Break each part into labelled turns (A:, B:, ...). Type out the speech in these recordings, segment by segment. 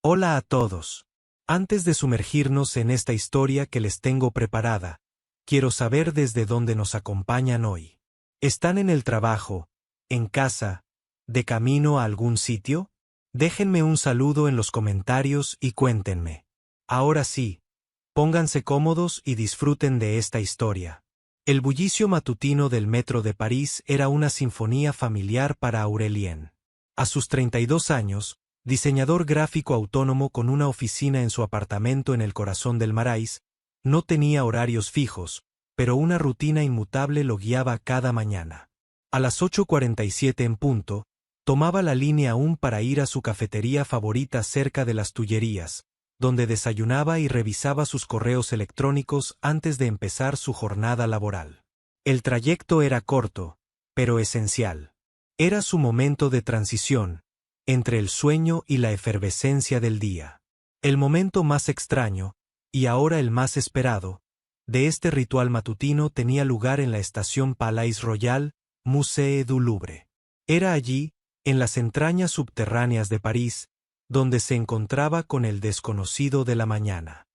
A: Hola a todos. Antes de sumergirnos en esta historia que les tengo preparada, quiero saber desde dónde nos acompañan hoy. ¿Están en el trabajo, en casa, de camino a algún sitio? Déjenme un saludo en los comentarios y cuéntenme. Ahora sí, pónganse cómodos y disfruten de esta historia. El bullicio matutino del metro de París era una sinfonía familiar para Aurélien. A sus 32 años, diseñador gráfico autónomo con una oficina en su apartamento en el corazón del Marais, no tenía horarios fijos, pero una rutina inmutable lo guiaba cada mañana. A las 8:47 en punto, tomaba la línea 1 para ir a su cafetería favorita cerca de las Tullerías, donde desayunaba y revisaba sus correos electrónicos antes de empezar su jornada laboral. El trayecto era corto, pero esencial. Era su momento de transición, entre el sueño y la efervescencia del día. El momento más extraño, y ahora el más esperado, de este ritual matutino tenía lugar en la estación Palais Royal, Musée du Louvre. Era allí, en las entrañas subterráneas de París, donde se encontraba con el desconocido de la mañana.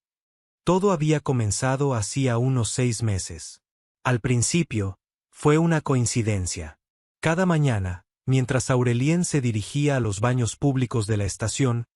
A: Todo había comenzado hacía unos 6 meses. Al principio, fue una coincidencia. Cada mañana, mientras Aurélien se dirigía a los baños públicos de la estación,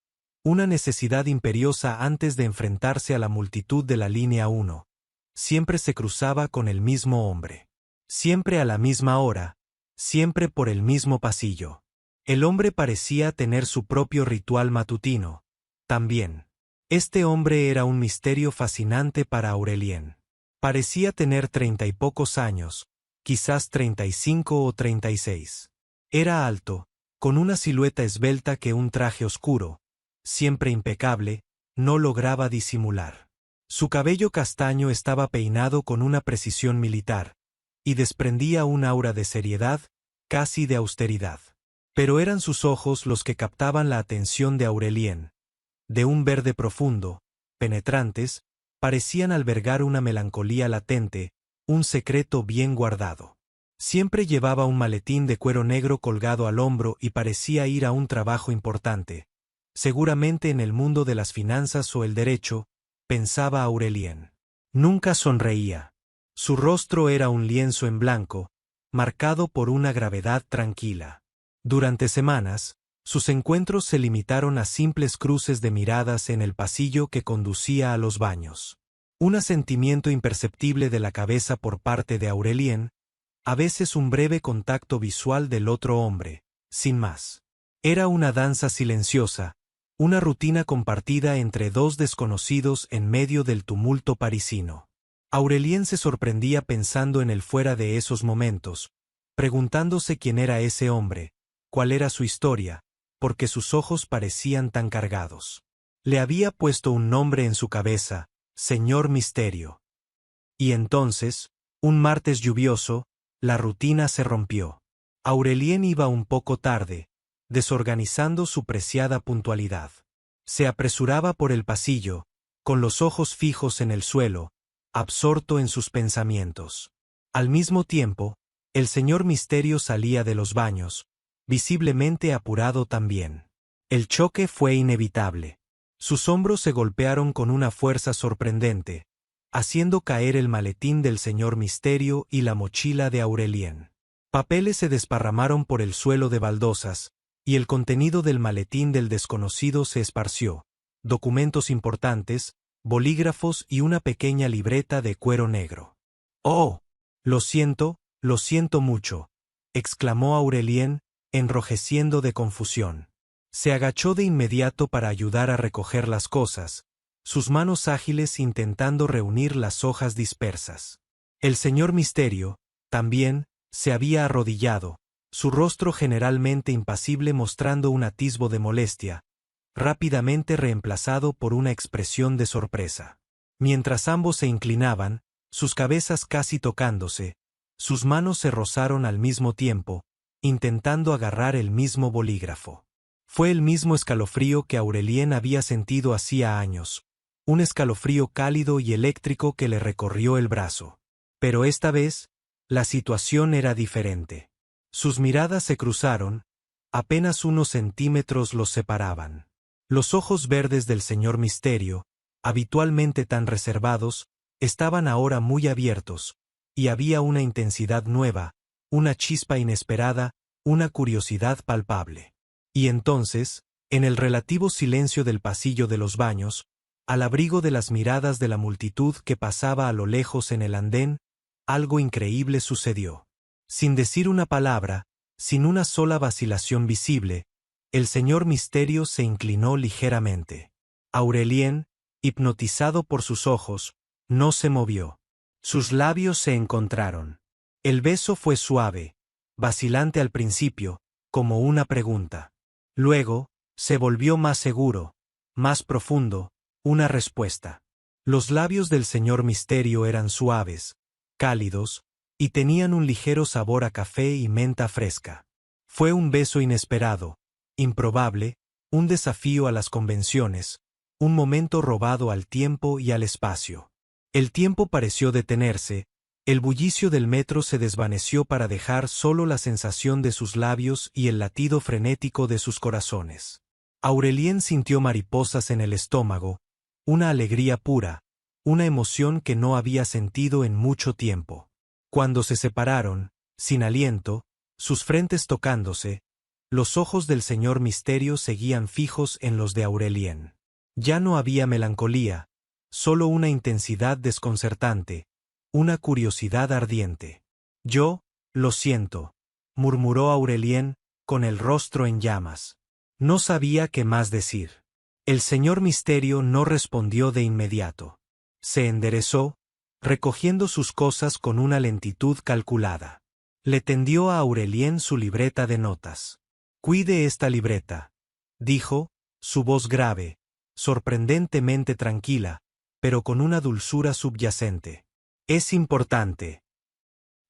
A: una necesidad imperiosa antes de enfrentarse a la multitud de la línea 1, siempre se cruzaba con el mismo hombre. Siempre a la misma hora, siempre por el mismo pasillo. El hombre parecía tener su propio ritual matutino, también. Este hombre era un misterio fascinante para Aurélien. Parecía tener 30 y pocos años, quizás 35 o 36. Era alto, con una silueta esbelta que un traje oscuro, siempre impecable, no lograba disimular. Su cabello castaño estaba peinado con una precisión militar, y desprendía un aura de seriedad, casi de austeridad. Pero eran sus ojos los que captaban la atención de Aurélien. De un verde profundo, penetrantes, parecían albergar una melancolía latente, un secreto bien guardado. Siempre llevaba un maletín de cuero negro colgado al hombro y parecía ir a un trabajo importante, seguramente en el mundo de las finanzas o el derecho, pensaba Aurélien. Nunca sonreía. Su rostro era un lienzo en blanco, marcado por una gravedad tranquila. Durante semanas, sus encuentros se limitaron a simples cruces de miradas en el pasillo que conducía a los baños. Un asentimiento imperceptible de la cabeza por parte de Aurélien, a veces un breve contacto visual del otro hombre, sin más. Era una danza silenciosa, una rutina compartida entre dos desconocidos en medio del tumulto parisino. Aurélien se sorprendía pensando en él fuera de esos momentos, preguntándose quién era ese hombre, cuál era su historia, porque sus ojos parecían tan cargados. Le había puesto un nombre en su cabeza, Señor Misterio. Y entonces, un martes lluvioso, la rutina se rompió. Aurélien iba un poco tarde, desorganizando su preciada puntualidad. Se apresuraba por el pasillo, con los ojos fijos en el suelo, absorto en sus pensamientos. Al mismo tiempo, el señor Misterio salía de los baños, visiblemente apurado también. El choque fue inevitable. Sus hombros se golpearon con una fuerza sorprendente, haciendo caer el maletín del señor Misterio y la mochila de Aurélien. Papeles se desparramaron por el suelo de baldosas, y el contenido del maletín del desconocido se esparció: documentos importantes, bolígrafos y una pequeña libreta de cuero negro. «Oh, lo siento mucho», exclamó Aurélien, enrojeciendo de confusión. Se agachó de inmediato para ayudar a recoger las cosas, sus manos ágiles intentando reunir las hojas dispersas. El señor Misterio, también, se había arrodillado, su rostro generalmente impasible mostrando un atisbo de molestia, rápidamente reemplazado por una expresión de sorpresa. Mientras ambos se inclinaban, sus cabezas casi tocándose, sus manos se rozaron al mismo tiempo, intentando agarrar el mismo bolígrafo. Fue el mismo escalofrío que Aurélien había sentido hacía años, un escalofrío cálido y eléctrico que le recorrió el brazo. Pero esta vez, la situación era diferente. Sus miradas se cruzaron, apenas unos centímetros los separaban. Los ojos verdes del señor Misterio, habitualmente tan reservados, estaban ahora muy abiertos, y había una intensidad nueva, una chispa inesperada, una curiosidad palpable. Y entonces, en el relativo silencio del pasillo de los baños, al abrigo de las miradas de la multitud que pasaba a lo lejos en el andén, algo increíble sucedió. Sin decir una palabra, sin una sola vacilación visible, el señor Misterio se inclinó ligeramente. Aurelien, hipnotizado por sus ojos, no se movió. Sus labios se encontraron. El beso fue suave, vacilante al principio, como una pregunta. Luego, se volvió más seguro, más profundo, una respuesta. Los labios del señor Misterio eran suaves, cálidos, y tenían un ligero sabor a café y menta fresca. Fue un beso inesperado, improbable, un desafío a las convenciones, un momento robado al tiempo y al espacio. El tiempo pareció detenerse, el bullicio del metro se desvaneció para dejar solo la sensación de sus labios y el latido frenético de sus corazones. Aurelien sintió mariposas en el estómago, una alegría pura, una emoción que no había sentido en mucho tiempo. Cuando se separaron, sin aliento, sus frentes tocándose, los ojos del señor Misterio seguían fijos en los de Aurelien. Ya no había melancolía, solo una intensidad desconcertante, una curiosidad ardiente. Yo, lo siento, murmuró Aurelien, con el rostro en llamas. No sabía qué más decir. El señor Misterio no respondió de inmediato. Se enderezó, recogiendo sus cosas con una lentitud calculada. Le tendió a Aurelien su libreta de notas. «Cuide esta libreta», dijo, su voz grave, sorprendentemente tranquila, pero con una dulzura subyacente. «Es importante».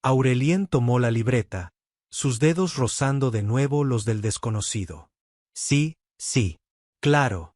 A: Aurelien tomó la libreta, sus dedos rozando de nuevo los del desconocido. «Sí, sí. Claro».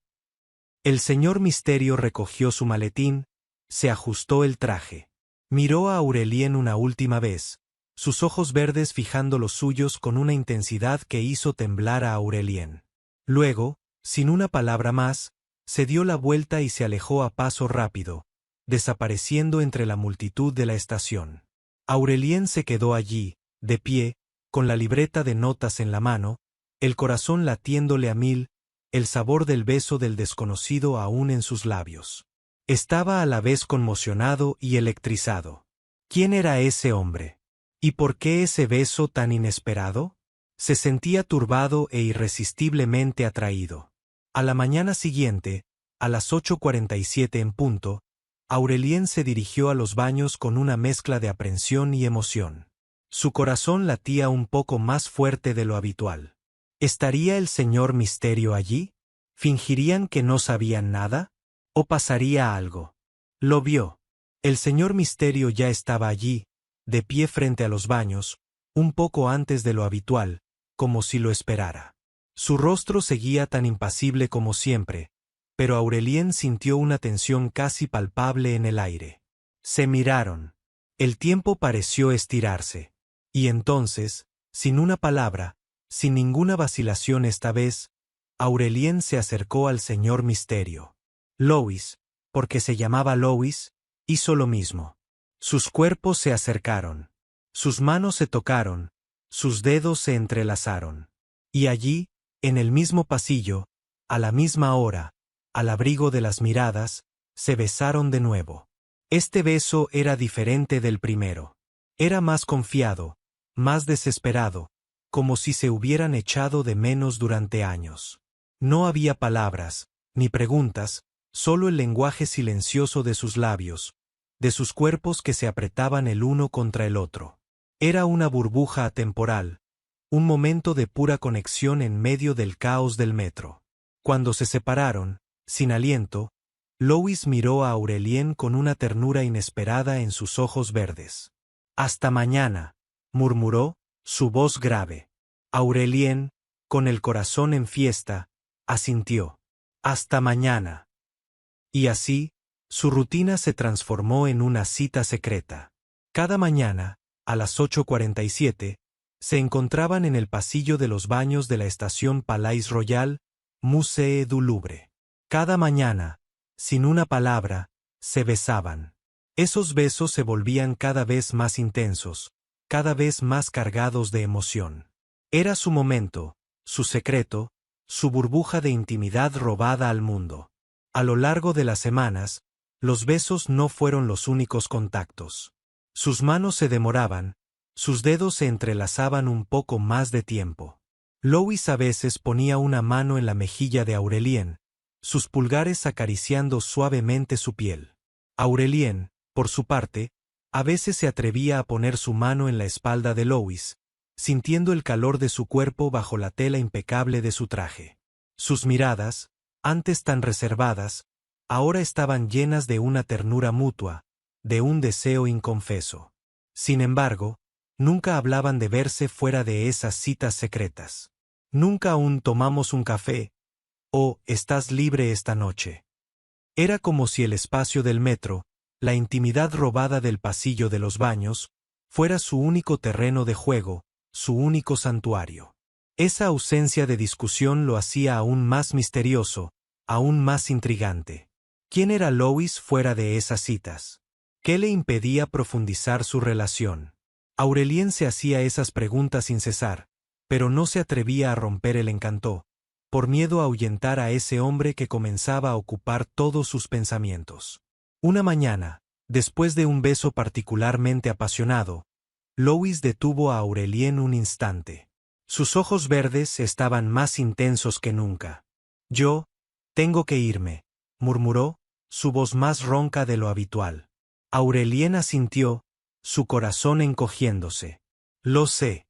A: El señor Misterio recogió su maletín, se ajustó el traje. Miró a Aurelien una última vez, sus ojos verdes fijando los suyos con una intensidad que hizo temblar a Aurelien. Luego, sin una palabra más, se dio la vuelta y se alejó a paso rápido, desapareciendo entre la multitud de la estación. Aurelien se quedó allí, de pie, con la libreta de notas en la mano, el corazón latiéndole a mil, el sabor del beso del desconocido aún en sus labios. Estaba a la vez conmocionado y electrizado. ¿Quién era ese hombre? ¿Y por qué ese beso tan inesperado? Se sentía turbado e irresistiblemente atraído. A la mañana siguiente, a las 8:47 en punto, Aurelien se dirigió a los baños con una mezcla de aprensión y emoción. Su corazón latía un poco más fuerte de lo habitual. ¿Estaría el señor Misterio allí? ¿Fingirían que no sabían nada? ¿O pasaría algo? Lo vio. El señor Misterio ya estaba allí, de pie frente a los baños, un poco antes de lo habitual, como si lo esperara. Su rostro seguía tan impasible como siempre, pero Aurelien sintió una tensión casi palpable en el aire. Se miraron. El tiempo pareció estirarse. Y entonces, sin una palabra, sin ninguna vacilación esta vez, Aurelien se acercó al señor Misterio. Louis, porque se llamaba Louis, hizo lo mismo. Sus cuerpos se acercaron. Sus manos se tocaron, sus dedos se entrelazaron. Y allí, en el mismo pasillo, a la misma hora, al abrigo de las miradas, se besaron de nuevo. Este beso era diferente del primero. Era más confiado, más desesperado, como si se hubieran echado de menos durante años. No había palabras, ni preguntas, solo el lenguaje silencioso de sus labios, de sus cuerpos que se apretaban el uno contra el otro. Era una burbuja atemporal, un momento de pura conexión en medio del caos del metro. Cuando se separaron, sin aliento, Louis miró a Aurelien con una ternura inesperada en sus ojos verdes. «Hasta mañana», murmuró, su voz grave. Aurelien, con el corazón en fiesta, asintió. «Hasta mañana». Y así, su rutina se transformó en una cita secreta. Cada mañana, a las 8:47, se encontraban en el pasillo de los baños de la estación Palais Royal, Musée du Louvre. Cada mañana, sin una palabra, se besaban. Esos besos se volvían cada vez más intensos, cada vez más cargados de emoción. Era su momento, su secreto, su burbuja de intimidad robada al mundo. A lo largo de las semanas, los besos no fueron los únicos contactos. Sus manos se demoraban, sus dedos se entrelazaban un poco más de tiempo. Louis a veces ponía una mano en la mejilla de Aurélien, sus pulgares acariciando suavemente su piel. Aurélien, por su parte, a veces se atrevía a poner su mano en la espalda de Louis, sintiendo el calor de su cuerpo bajo la tela impecable de su traje. Sus miradas, antes tan reservadas, ahora estaban llenas de una ternura mutua, de un deseo inconfeso. Sin embargo, nunca hablaban de verse fuera de esas citas secretas. Nunca un tomamos un café, o estás libre esta noche. Era como si el espacio del metro, la intimidad robada del pasillo de los baños, fuera su único terreno de juego, su único santuario. Esa ausencia de discusión lo hacía aún más misterioso, aún más intrigante. ¿Quién era Louis fuera de esas citas? ¿Qué le impedía profundizar su relación? Aurélien se hacía esas preguntas sin cesar, pero no se atrevía a romper el encanto, por miedo a ahuyentar a ese hombre que comenzaba a ocupar todos sus pensamientos. Una mañana, después de un beso particularmente apasionado, Louis detuvo a Aurélien un instante. Sus ojos verdes estaban más intensos que nunca. «Yo, tengo que irme», murmuró, su voz más ronca de lo habitual. Aurélien asintió, su corazón encogiéndose. «Lo sé».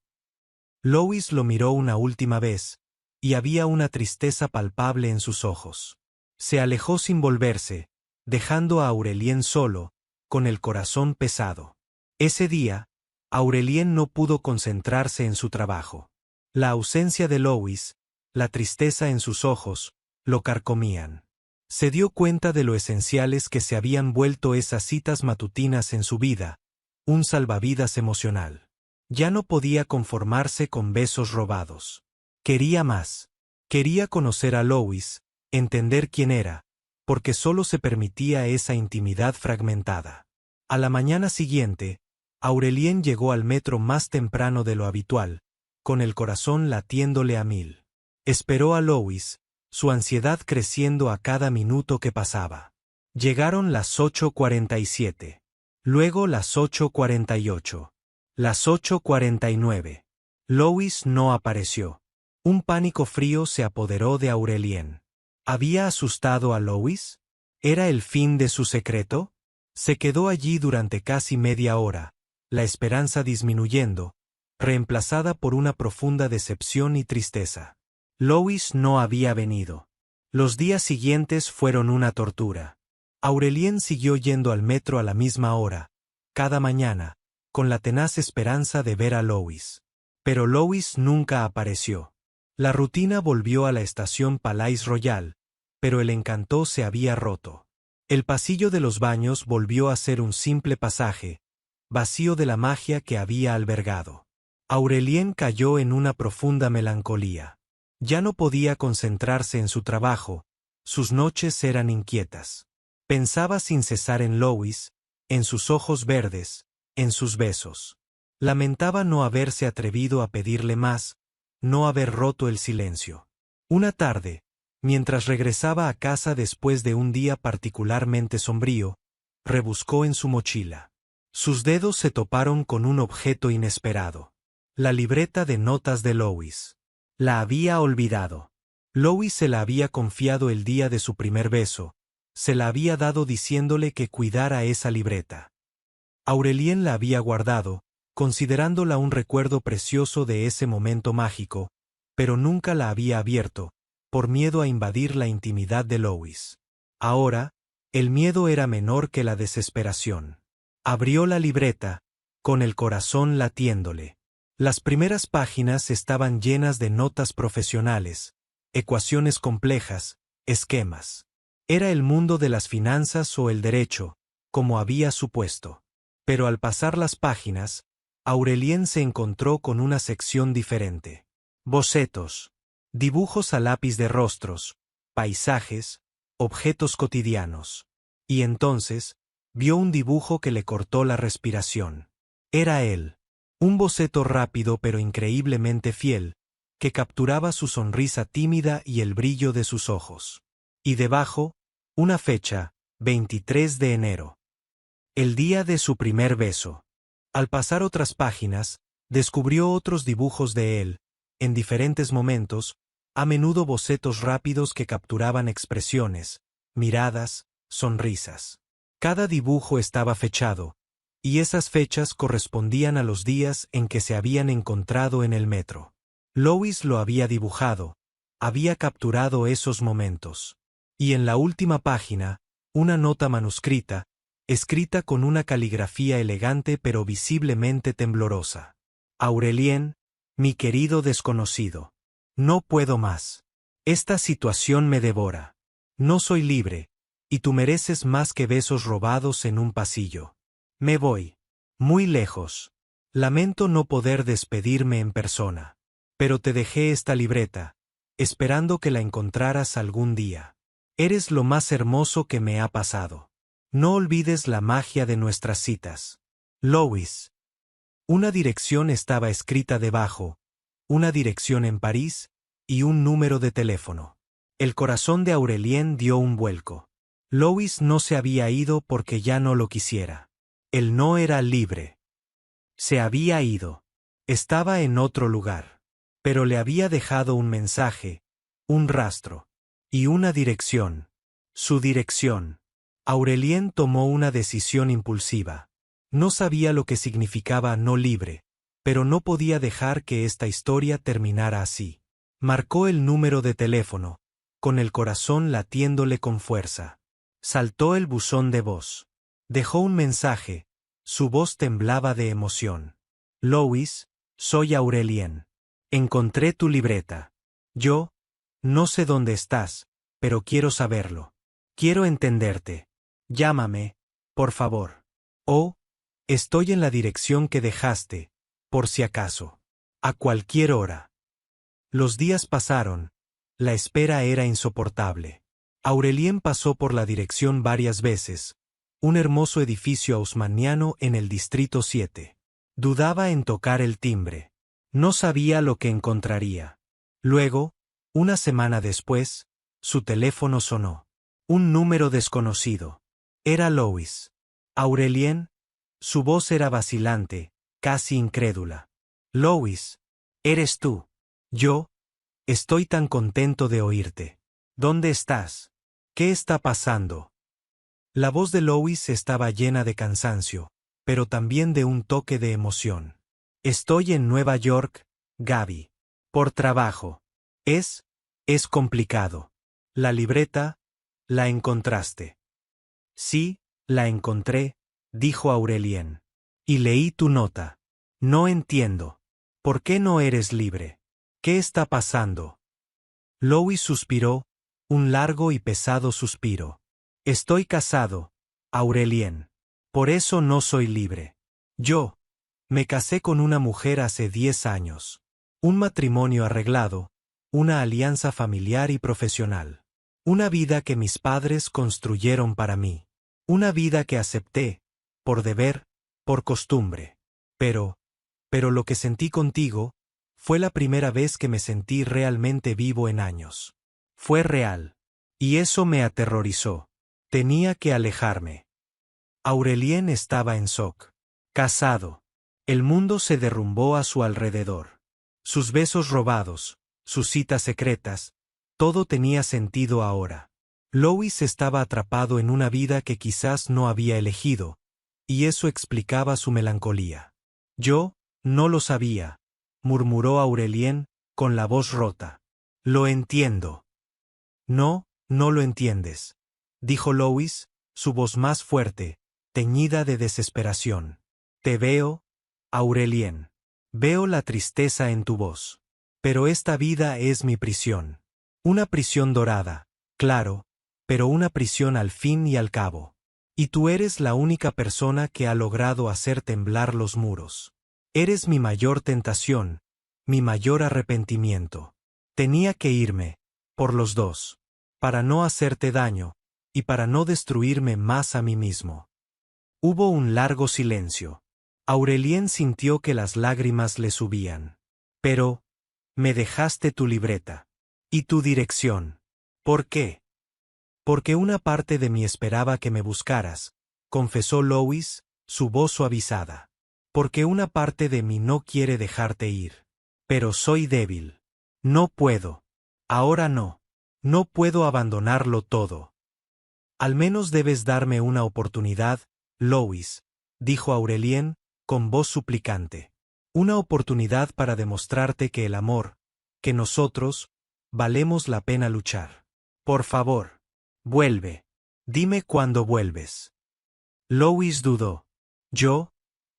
A: Louis lo miró una última vez, y había una tristeza palpable en sus ojos. Se alejó sin volverse, dejando a Aurélien solo, con el corazón pesado. Ese día, Aurélien no pudo concentrarse en su trabajo. La ausencia de Louis, la tristeza en sus ojos, lo carcomían. Se dio cuenta de lo esenciales que se habían vuelto esas citas matutinas en su vida, un salvavidas emocional. Ya no podía conformarse con besos robados. Quería más. Quería conocer a Louis, entender quién era, porque solo se permitía esa intimidad fragmentada. A la mañana siguiente, Aurélien llegó al metro más temprano de lo habitual, con el corazón latiéndole a mil. Esperó a Louis, su ansiedad creciendo a cada minuto que pasaba. Llegaron las 8:47. Luego las 8:48. Las 8:49. Louis no apareció. Un pánico frío se apoderó de Aurélien. ¿Había asustado a Louis? ¿Era el fin de su secreto? Se quedó allí durante casi media hora, la esperanza disminuyendo, reemplazada por una profunda decepción y tristeza. Louis no había venido. Los días siguientes fueron una tortura. Aurélien siguió yendo al metro a la misma hora, cada mañana, con la tenaz esperanza de ver a Louis. Pero Louis nunca apareció. La rutina volvió a la estación Palais Royal, pero el encanto se había roto. El pasillo de los baños volvió a ser un simple pasaje, vacío de la magia que había albergado. Aurélien cayó en una profunda melancolía. Ya no podía concentrarse en su trabajo, sus noches eran inquietas. Pensaba sin cesar en Louis, en sus ojos verdes, en sus besos. Lamentaba no haberse atrevido a pedirle más, no haber roto el silencio. Una tarde, mientras regresaba a casa después de un día particularmente sombrío, rebuscó en su mochila. Sus dedos se toparon con un objeto inesperado. La libreta de notas de Louis. La había olvidado. Louis se la había confiado el día de su primer beso, se la había dado diciéndole que cuidara esa libreta. Aurélien la había guardado, considerándola un recuerdo precioso de ese momento mágico, pero nunca la había abierto, por miedo a invadir la intimidad de Louis. Ahora, el miedo era menor que la desesperación. Abrió la libreta, con el corazón latiéndole. Las primeras páginas estaban llenas de notas profesionales, ecuaciones complejas, esquemas. Era el mundo de las finanzas o el derecho, como había supuesto. Pero al pasar las páginas, Aurélien se encontró con una sección diferente. Bocetos. Dibujos a lápiz de rostros, paisajes, objetos cotidianos. Y entonces, vio un dibujo que le cortó la respiración. Era él. Un boceto rápido pero increíblemente fiel, que capturaba su sonrisa tímida y el brillo de sus ojos. Y debajo, una fecha, 23 de enero. El día de su primer beso. Al pasar otras páginas, descubrió otros dibujos de él, en diferentes momentos, a menudo bocetos rápidos que capturaban expresiones, miradas, sonrisas. Cada dibujo estaba fechado, y esas fechas correspondían a los días en que se habían encontrado en el metro. Lois lo había dibujado, había capturado esos momentos. Y en la última página, una nota manuscrita, escrita con una caligrafía elegante pero visiblemente temblorosa. Aurelien, mi querido desconocido. No puedo más. Esta situación me devora. No soy libre, y tú mereces más que besos robados en un pasillo. Me voy. Muy lejos. Lamento no poder despedirme en persona. Pero te dejé esta libreta, esperando que la encontraras algún día. Eres lo más hermoso que me ha pasado. No olvides la magia de nuestras citas. Lois. Una dirección estaba escrita debajo, una dirección en París, y un número de teléfono. El corazón de Aurelien dio un vuelco. Lois no se había ido porque ya no lo quisiera. Él no era libre. Se había ido. Estaba en otro lugar. Pero le había dejado un mensaje, un rastro, y una dirección. Su dirección. Aurelien tomó una decisión impulsiva. No sabía lo que significaba no libre, pero no podía dejar que esta historia terminara así. Marcó el número de teléfono, con el corazón latiéndole con fuerza. Saltó el buzón de voz. Dejó un mensaje, su voz temblaba de emoción. Lois, soy Aurelien. Encontré tu libreta. Yo, no sé dónde estás, pero quiero saberlo. Quiero entenderte. Llámame, por favor. Oh, estoy en la dirección que dejaste, por si acaso. A cualquier hora. Los días pasaron. La espera era insoportable. Aurelien pasó por la dirección varias veces, un hermoso edificio haussmanniano en el Distrito 7. Dudaba en tocar el timbre. No sabía lo que encontraría. Luego, una semana después, su teléfono sonó. Un número desconocido. Era Lois. Aurelien. Su voz era vacilante, casi incrédula. Lois, ¿eres tú? Yo. Estoy tan contento de oírte. ¿Dónde estás? ¿Qué está pasando? La voz de Lois estaba llena de cansancio, pero también de un toque de emoción. Estoy en Nueva York, Gaby. Por trabajo. Es complicado. La libreta, ¿la encontraste? Sí, la encontré, dijo Aurelien. Y leí tu nota. No entiendo. ¿Por qué no eres libre? ¿Qué está pasando? Lois suspiró, un largo y pesado suspiro. Estoy casado, Aurelien. Por eso no soy libre. Yo me casé con una mujer hace 10 años. Un matrimonio arreglado, una alianza familiar y profesional. Una vida que mis padres construyeron para mí. Una vida que acepté, por deber, por costumbre. Pero lo que sentí contigo, fue la primera vez que me sentí realmente vivo en años. Fue real. Y eso me aterrorizó. Tenía que alejarme. Aurelien estaba en shock. Casado. El mundo se derrumbó a su alrededor. Sus besos robados, sus citas secretas, todo tenía sentido ahora. Lois estaba atrapado en una vida que quizás no había elegido, y eso explicaba su melancolía. Yo, no lo sabía, murmuró Aurelien, con la voz rota. Lo entiendo. No, no lo entiendes, dijo Lois, su voz más fuerte, teñida de desesperación. Te veo, Aurelien. Veo la tristeza en tu voz. Pero esta vida es mi prisión. Una prisión dorada, claro, pero una prisión al fin y al cabo. Y tú eres la única persona que ha logrado hacer temblar los muros. Eres mi mayor tentación, mi mayor arrepentimiento. Tenía que irme, por los dos, para no hacerte daño, y para no destruirme más a mí mismo. Hubo un largo silencio. Aurelien sintió que las lágrimas le subían. Pero, me dejaste tu libreta. ¿Y tu dirección? ¿Por qué? Porque una parte de mí esperaba que me buscaras, confesó Louis, su voz suavizada. Porque una parte de mí no quiere dejarte ir. Pero soy débil. No puedo. Ahora no. No puedo abandonarlo todo. Al menos debes darme una oportunidad, Louis, dijo Aurelien, con voz suplicante. Una oportunidad para demostrarte que el amor, que nosotros, valemos la pena luchar. Por favor, vuelve. Dime cuándo vuelves. Louis dudó. Yo,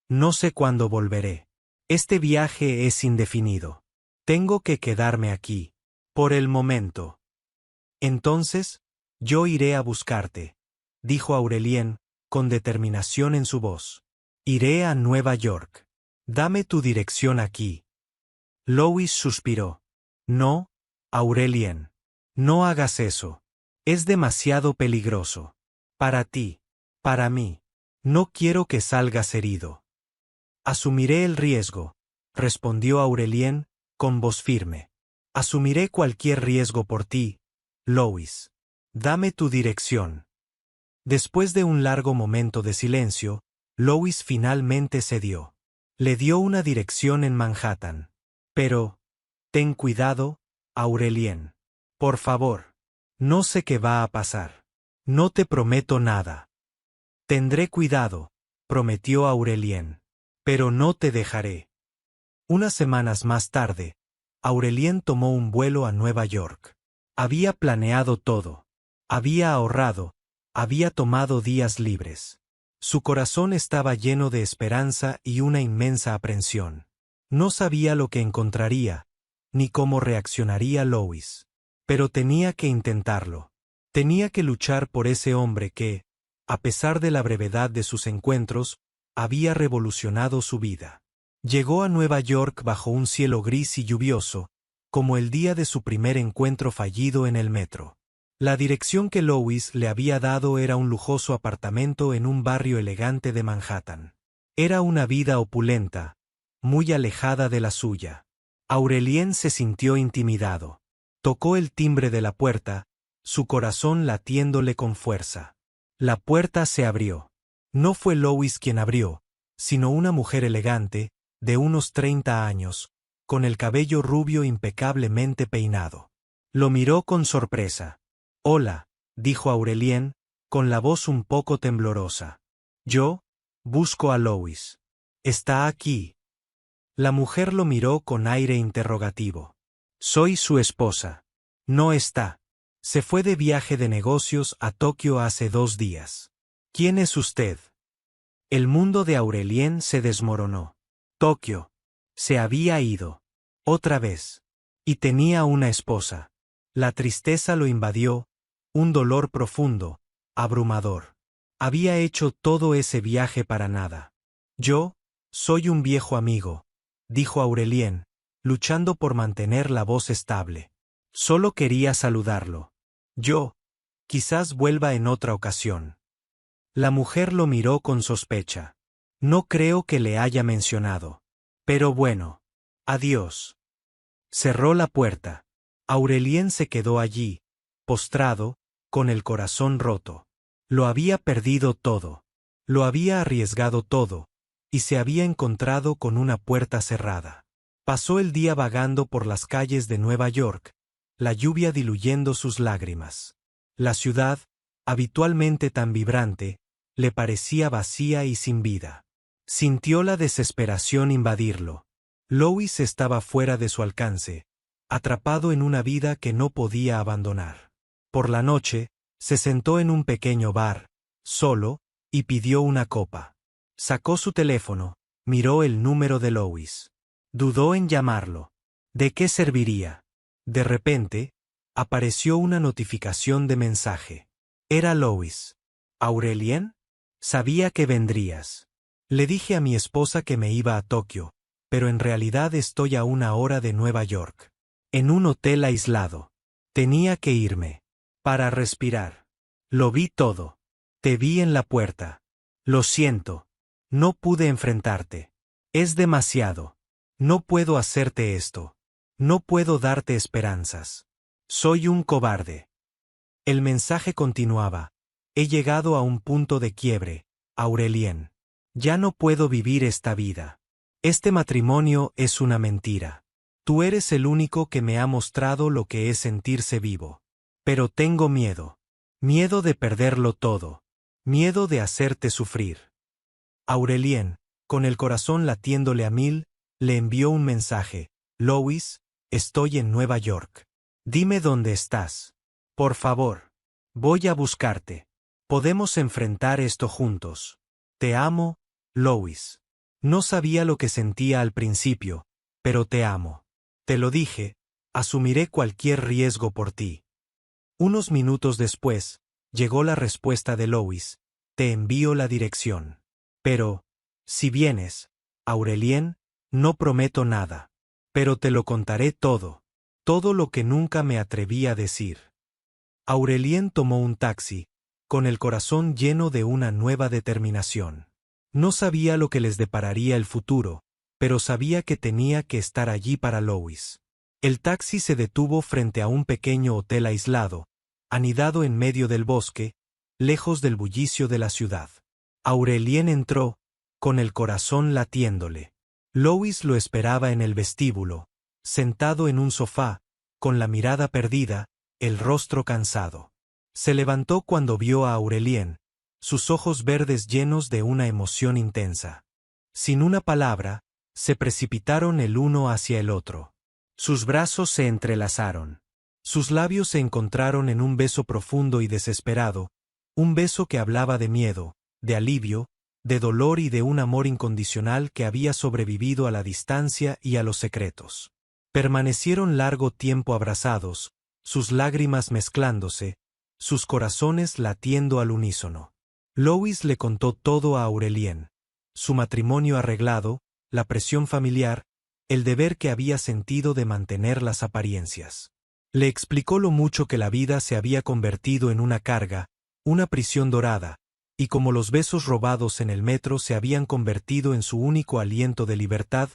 A: no sé cuándo volveré. Este viaje es indefinido. Tengo que quedarme aquí, por el momento. Entonces, yo iré a buscarte, dijo Aurelien, con determinación en su voz. Iré a Nueva York. Dame tu dirección aquí. Louis suspiró. No, Aurelien. No hagas eso. Es demasiado peligroso. Para ti. Para mí. No quiero que salgas herido. Asumiré el riesgo, respondió Aurelien, con voz firme. Asumiré cualquier riesgo por ti, Louis. Dame tu dirección. Después de un largo momento de silencio, Louis finalmente cedió. Le dio una dirección en Manhattan. Pero, ten cuidado, Aurelien. Por favor. No sé qué va a pasar. No te prometo nada. Tendré cuidado, prometió Aurelien. Pero no te dejaré. Unas semanas más tarde, Aurelien tomó un vuelo a Nueva York. Había planeado todo. Había ahorrado. Había tomado días libres. Su corazón estaba lleno de esperanza y una inmensa aprensión. No sabía lo que encontraría, ni cómo reaccionaría Louis. Pero tenía que intentarlo. Tenía que luchar por ese hombre que, a pesar de la brevedad de sus encuentros, había revolucionado su vida. Llegó a Nueva York bajo un cielo gris y lluvioso, como el día de su primer encuentro fallido en el metro. La dirección que Louis le había dado era un lujoso apartamento en un barrio elegante de Manhattan. Era una vida opulenta, muy alejada de la suya. Aurelien se sintió intimidado. Tocó el timbre de la puerta, su corazón latiéndole con fuerza. La puerta se abrió. No fue Louis quien abrió, sino una mujer elegante, de unos 30 años, con el cabello rubio impecablemente peinado. Lo miró con sorpresa. Hola, dijo Aurelien, con la voz un poco temblorosa. Yo, busco a Louis. ¿Está aquí? La mujer lo miró con aire interrogativo. Soy su esposa. No está. Se fue de viaje de negocios a Tokio hace 2 días. ¿Quién es usted? El mundo de Aurelien se desmoronó. Tokio. Se había ido. Otra vez. Y tenía una esposa. La tristeza lo invadió, un dolor profundo, abrumador. Había hecho todo ese viaje para nada. Yo, soy un viejo amigo, dijo Aurelien, luchando por mantener la voz estable. Solo quería saludarlo. Yo, quizás vuelva en otra ocasión. La mujer lo miró con sospecha. No creo que le haya mencionado. Pero bueno. Adiós. Cerró la puerta. Aurelien se quedó allí, postrado, con el corazón roto. Lo había perdido todo. Lo había arriesgado todo, y se había encontrado con una puerta cerrada. Pasó el día vagando por las calles de Nueva York, la lluvia diluyendo sus lágrimas. La ciudad, habitualmente tan vibrante, le parecía vacía y sin vida. Sintió la desesperación invadirlo. Louis estaba fuera de su alcance, atrapado en una vida que no podía abandonar. Por la noche, se sentó en un pequeño bar, solo, y pidió una copa. Sacó su teléfono, miró el número de Louis. Dudó en llamarlo. ¿De qué serviría? De repente, apareció una notificación de mensaje. Era Louis. ¿Aurelien? Sabía que vendrías. Le dije a mi esposa que me iba a Tokio, pero en realidad estoy a 1 hora de Nueva York. en un hotel aislado. Tenía que irme. Para respirar. Lo vi todo. Te vi en la puerta. Lo siento. No pude enfrentarte. Es demasiado. No puedo hacerte esto. No puedo darte esperanzas. Soy un cobarde. El mensaje continuaba. He llegado a un punto de quiebre, Aurelien. Ya no puedo vivir esta vida. Este matrimonio es una mentira. Tú eres el único que me ha mostrado lo que es sentirse vivo. Pero tengo miedo. Miedo de perderlo todo. Miedo de hacerte sufrir. Aurelien, con el corazón latiéndole a mil, le envió un mensaje. Lois, estoy en Nueva York. Dime dónde estás. Por favor. Voy a buscarte. Podemos enfrentar esto juntos. Te amo, Lois. No sabía lo que sentía al principio, pero te amo. Te lo dije, asumiré cualquier riesgo por ti. Unos minutos después, llegó la respuesta de Lois. Te envío la dirección. Pero, si vienes, Aurelien, no prometo nada. Pero te lo contaré todo. Todo lo que nunca me atreví a decir. Aurelien tomó un taxi, con el corazón lleno de una nueva determinación. No sabía lo que les depararía el futuro, pero sabía que tenía que estar allí para Lois. El taxi se detuvo frente a un pequeño hotel aislado, anidado en medio del bosque, lejos del bullicio de la ciudad. Aurelien entró, con el corazón latiéndole. Lois lo esperaba en el vestíbulo, sentado en un sofá, con la mirada perdida, el rostro cansado. Se levantó cuando vio a Aurelien, sus ojos verdes llenos de una emoción intensa. Sin una palabra, se precipitaron el uno hacia el otro. Sus brazos se entrelazaron. Sus labios se encontraron en un beso profundo y desesperado, un beso que hablaba de miedo, de alivio, de dolor y de un amor incondicional que había sobrevivido a la distancia y a los secretos. Permanecieron largo tiempo abrazados, sus lágrimas mezclándose, sus corazones latiendo al unísono. Lois le contó todo a Aurelien. Su matrimonio arreglado, la presión familiar, el deber que había sentido de mantener las apariencias. Le explicó lo mucho que la vida se había convertido en una carga, una prisión dorada, y como los besos robados en el metro se habían convertido en su único aliento de libertad,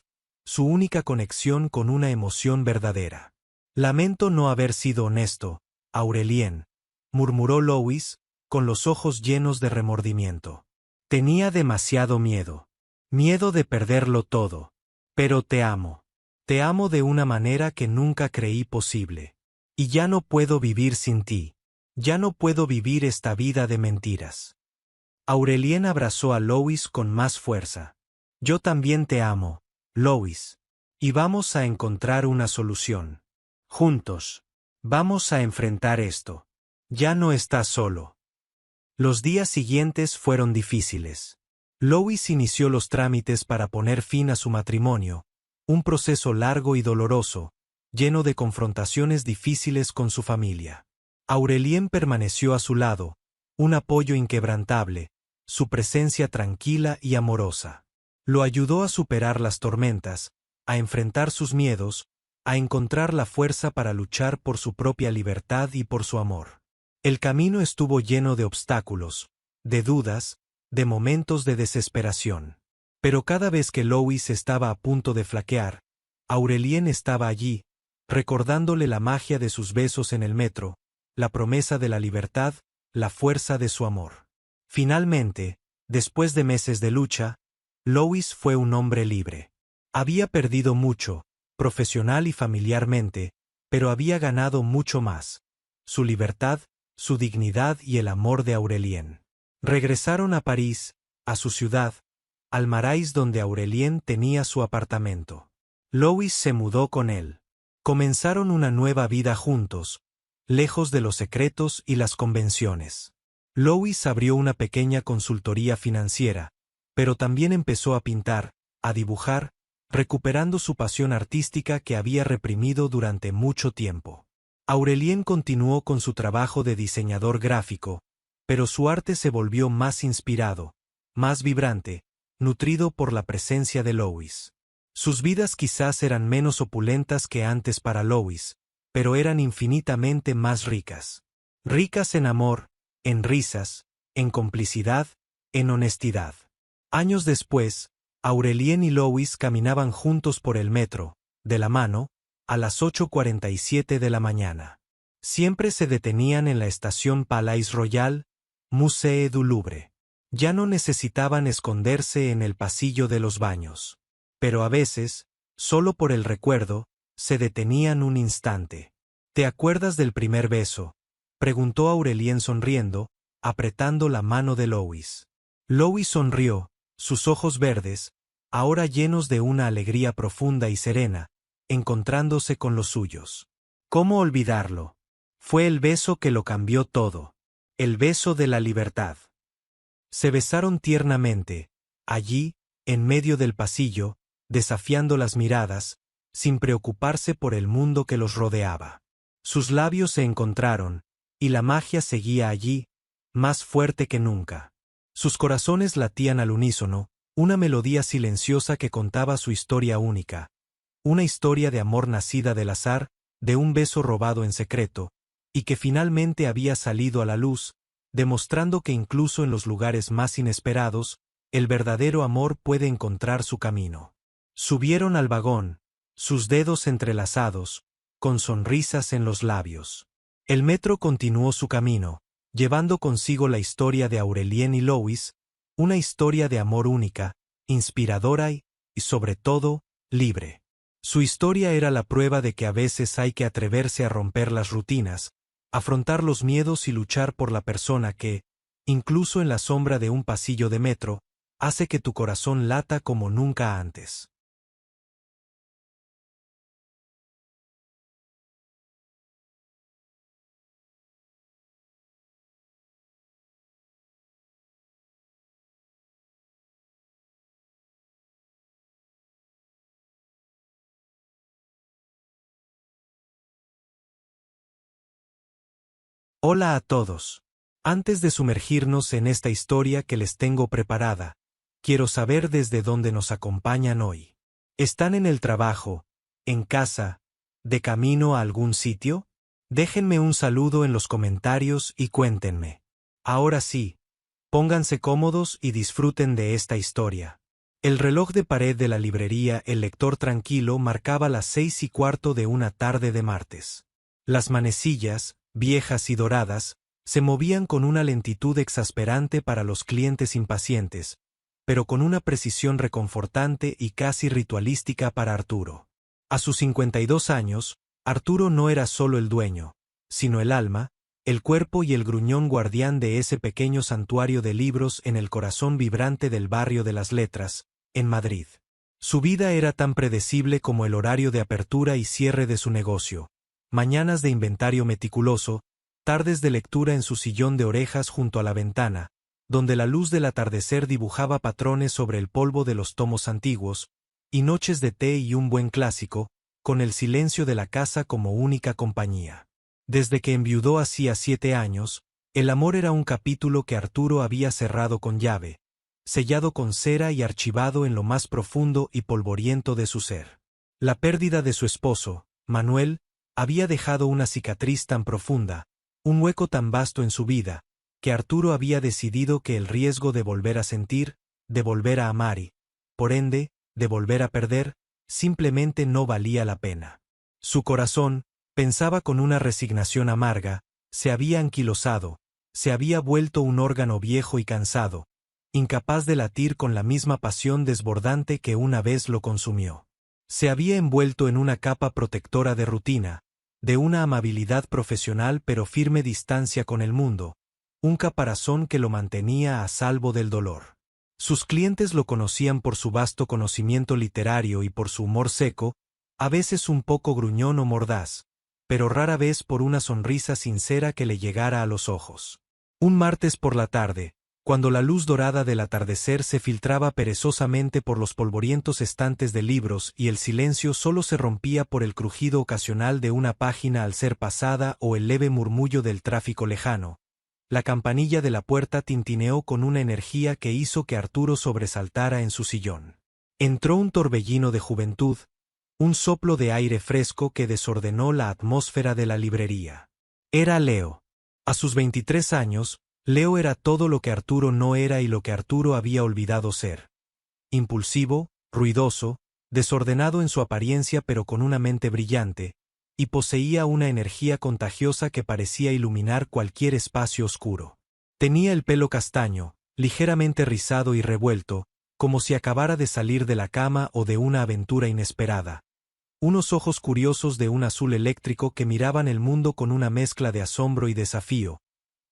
A: su única conexión con una emoción verdadera. Lamento no haber sido honesto, Aurelien, murmuró Lois, con los ojos llenos de remordimiento. Tenía demasiado miedo. Miedo de perderlo todo. Pero te amo. Te amo de una manera que nunca creí posible. Y ya no puedo vivir sin ti. Ya no puedo vivir esta vida de mentiras. Aurelien abrazó a Lois con más fuerza. Yo también te amo, Lois. Y vamos a encontrar una solución. Juntos. Vamos a enfrentar esto. Ya no estás solo. Los días siguientes fueron difíciles. Lois inició los trámites para poner fin a su matrimonio, un proceso largo y doloroso, lleno de confrontaciones difíciles con su familia. Aurelien permaneció a su lado, un apoyo inquebrantable, su presencia tranquila y amorosa. Lo ayudó a superar las tormentas, a enfrentar sus miedos, a encontrar la fuerza para luchar por su propia libertad y por su amor. El camino estuvo lleno de obstáculos, de dudas, de momentos de desesperación. Pero cada vez que Lois estaba a punto de flaquear, Aurelien estaba allí, recordándole la magia de sus besos en el metro, la promesa de la libertad, la fuerza de su amor. Finalmente, después de meses de lucha, Lois fue un hombre libre. Había perdido mucho, profesional y familiarmente, pero había ganado mucho más: su libertad, su dignidad y el amor de Aurelien. Regresaron a París, a su ciudad, al Marais donde Aurelien tenía su apartamento. Lois se mudó con él. Comenzaron una nueva vida juntos, lejos de los secretos y las convenciones. Lois abrió una pequeña consultoría financiera, pero también empezó a pintar, a dibujar, recuperando su pasión artística que había reprimido durante mucho tiempo. Aurelien continuó con su trabajo de diseñador gráfico, pero su arte se volvió más inspirado, más vibrante, nutrido por la presencia de Lois. Sus vidas quizás eran menos opulentas que antes para Lois, pero eran infinitamente más ricas. Ricas en amor, en risas, en complicidad, en honestidad. Años después, Aurelien y Lois caminaban juntos por el metro, de la mano, a las 8:47 de la mañana. Siempre se detenían en la estación Palais Royal, Musée du Louvre. Ya no necesitaban esconderse en el pasillo de los baños. Pero a veces, solo por el recuerdo, se detenían un instante. ¿Te acuerdas del primer beso?, preguntó Aurelien sonriendo, apretando la mano de Lois. Lois sonrió, sus ojos verdes, ahora llenos de una alegría profunda y serena, encontrándose con los suyos. ¿Cómo olvidarlo? Fue el beso que lo cambió todo. El beso de la libertad. Se besaron tiernamente, allí, en medio del pasillo, desafiando las miradas, sin preocuparse por el mundo que los rodeaba. Sus labios se encontraron, y la magia seguía allí, más fuerte que nunca. Sus corazones latían al unísono, una melodía silenciosa que contaba su historia única. Una historia de amor nacida del azar, de un beso robado en secreto, y que finalmente había salido a la luz, demostrando que incluso en los lugares más inesperados, el verdadero amor puede encontrar su camino. Subieron al vagón, sus dedos entrelazados, con sonrisas en los labios. El metro continuó su camino, llevando consigo la historia de Aurelien y Lois, una historia de amor única, inspiradora y, sobre todo, libre. Su historia era la prueba de que a veces hay que atreverse a romper las rutinas, afrontar los miedos y luchar por la persona que, incluso en la sombra de un pasillo de metro, hace que tu corazón lata como nunca antes. Hola a todos. Antes de sumergirnos en esta historia que les tengo preparada, quiero saber desde dónde nos acompañan hoy. ¿Están en el trabajo, en casa, de camino a algún sitio? Déjenme un saludo en los comentarios y cuéntenme. Ahora sí, pónganse cómodos y disfruten de esta historia. El reloj de pared de la librería El Lector Tranquilo marcaba las 6:15 de una tarde de martes. Las manecillas, viejas y doradas, se movían con una lentitud exasperante para los clientes impacientes, pero con una precisión reconfortante y casi ritualística para Arturo. A sus 52 años, Arturo no era solo el dueño, sino el alma, el cuerpo y el gruñón guardián de ese pequeño santuario de libros en el corazón vibrante del barrio de las Letras, en Madrid. Su vida era tan predecible como el horario de apertura y cierre de su negocio. Mañanas de inventario meticuloso, tardes de lectura en su sillón de orejas junto a la ventana, donde la luz del atardecer dibujaba patrones sobre el polvo de los tomos antiguos, y noches de té y un buen clásico, con el silencio de la casa como única compañía. Desde que enviudó hacía 7 años, el amor era un capítulo que Arturo había cerrado con llave, sellado con cera y archivado en lo más profundo y polvoriento de su ser. La pérdida de su esposo, Manuel, había dejado una cicatriz tan profunda, un hueco tan vasto en su vida, que Arturo había decidido que el riesgo de volver a sentir, de volver a amar y, por ende, de volver a perder, simplemente no valía la pena. Su corazón, pensaba con una resignación amarga, se había anquilosado, se había vuelto un órgano viejo y cansado, incapaz de latir con la misma pasión desbordante que una vez lo consumió. Se había envuelto en una capa protectora de rutina, de una amabilidad profesional pero firme distancia con el mundo, un caparazón que lo mantenía a salvo del dolor. Sus clientes lo conocían por su vasto conocimiento literario y por su humor seco, a veces un poco gruñón o mordaz, pero rara vez por una sonrisa sincera que le llegara a los ojos. Un martes por la tarde, cuando la luz dorada del atardecer se filtraba perezosamente por los polvorientos estantes de libros y el silencio solo se rompía por el crujido ocasional de una página al ser pasada o el leve murmullo del tráfico lejano, la campanilla de la puerta tintineó con una energía que hizo que Arturo sobresaltara en su sillón. Entró un torbellino de juventud, un soplo de aire fresco que desordenó la atmósfera de la librería. Era Leo. A sus 23 años, Leo era todo lo que Arturo no era y lo que Arturo había olvidado ser. Impulsivo, ruidoso, desordenado en su apariencia pero con una mente brillante, y poseía una energía contagiosa que parecía iluminar cualquier espacio oscuro. Tenía el pelo castaño, ligeramente rizado y revuelto, como si acabara de salir de la cama o de una aventura inesperada. Unos ojos curiosos de un azul eléctrico que miraban el mundo con una mezcla de asombro y desafío,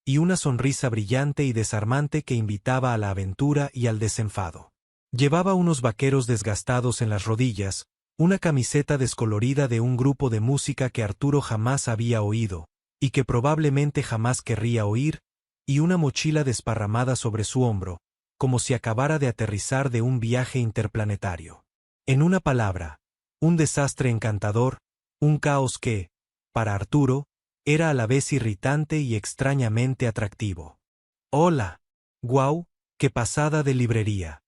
A: y una sonrisa brillante y desarmante que invitaba a la aventura y al desenfado. Llevaba unos vaqueros desgastados en las rodillas, una camiseta descolorida de un grupo de música que Arturo jamás había oído, y que probablemente jamás querría oír, y una mochila desparramada sobre su hombro, como si acabara de aterrizar de un viaje interplanetario. En una palabra, un desastre encantador, un caos que, para Arturo, era a la vez irritante y extrañamente atractivo. «Hola. Guau, qué pasada de librería»,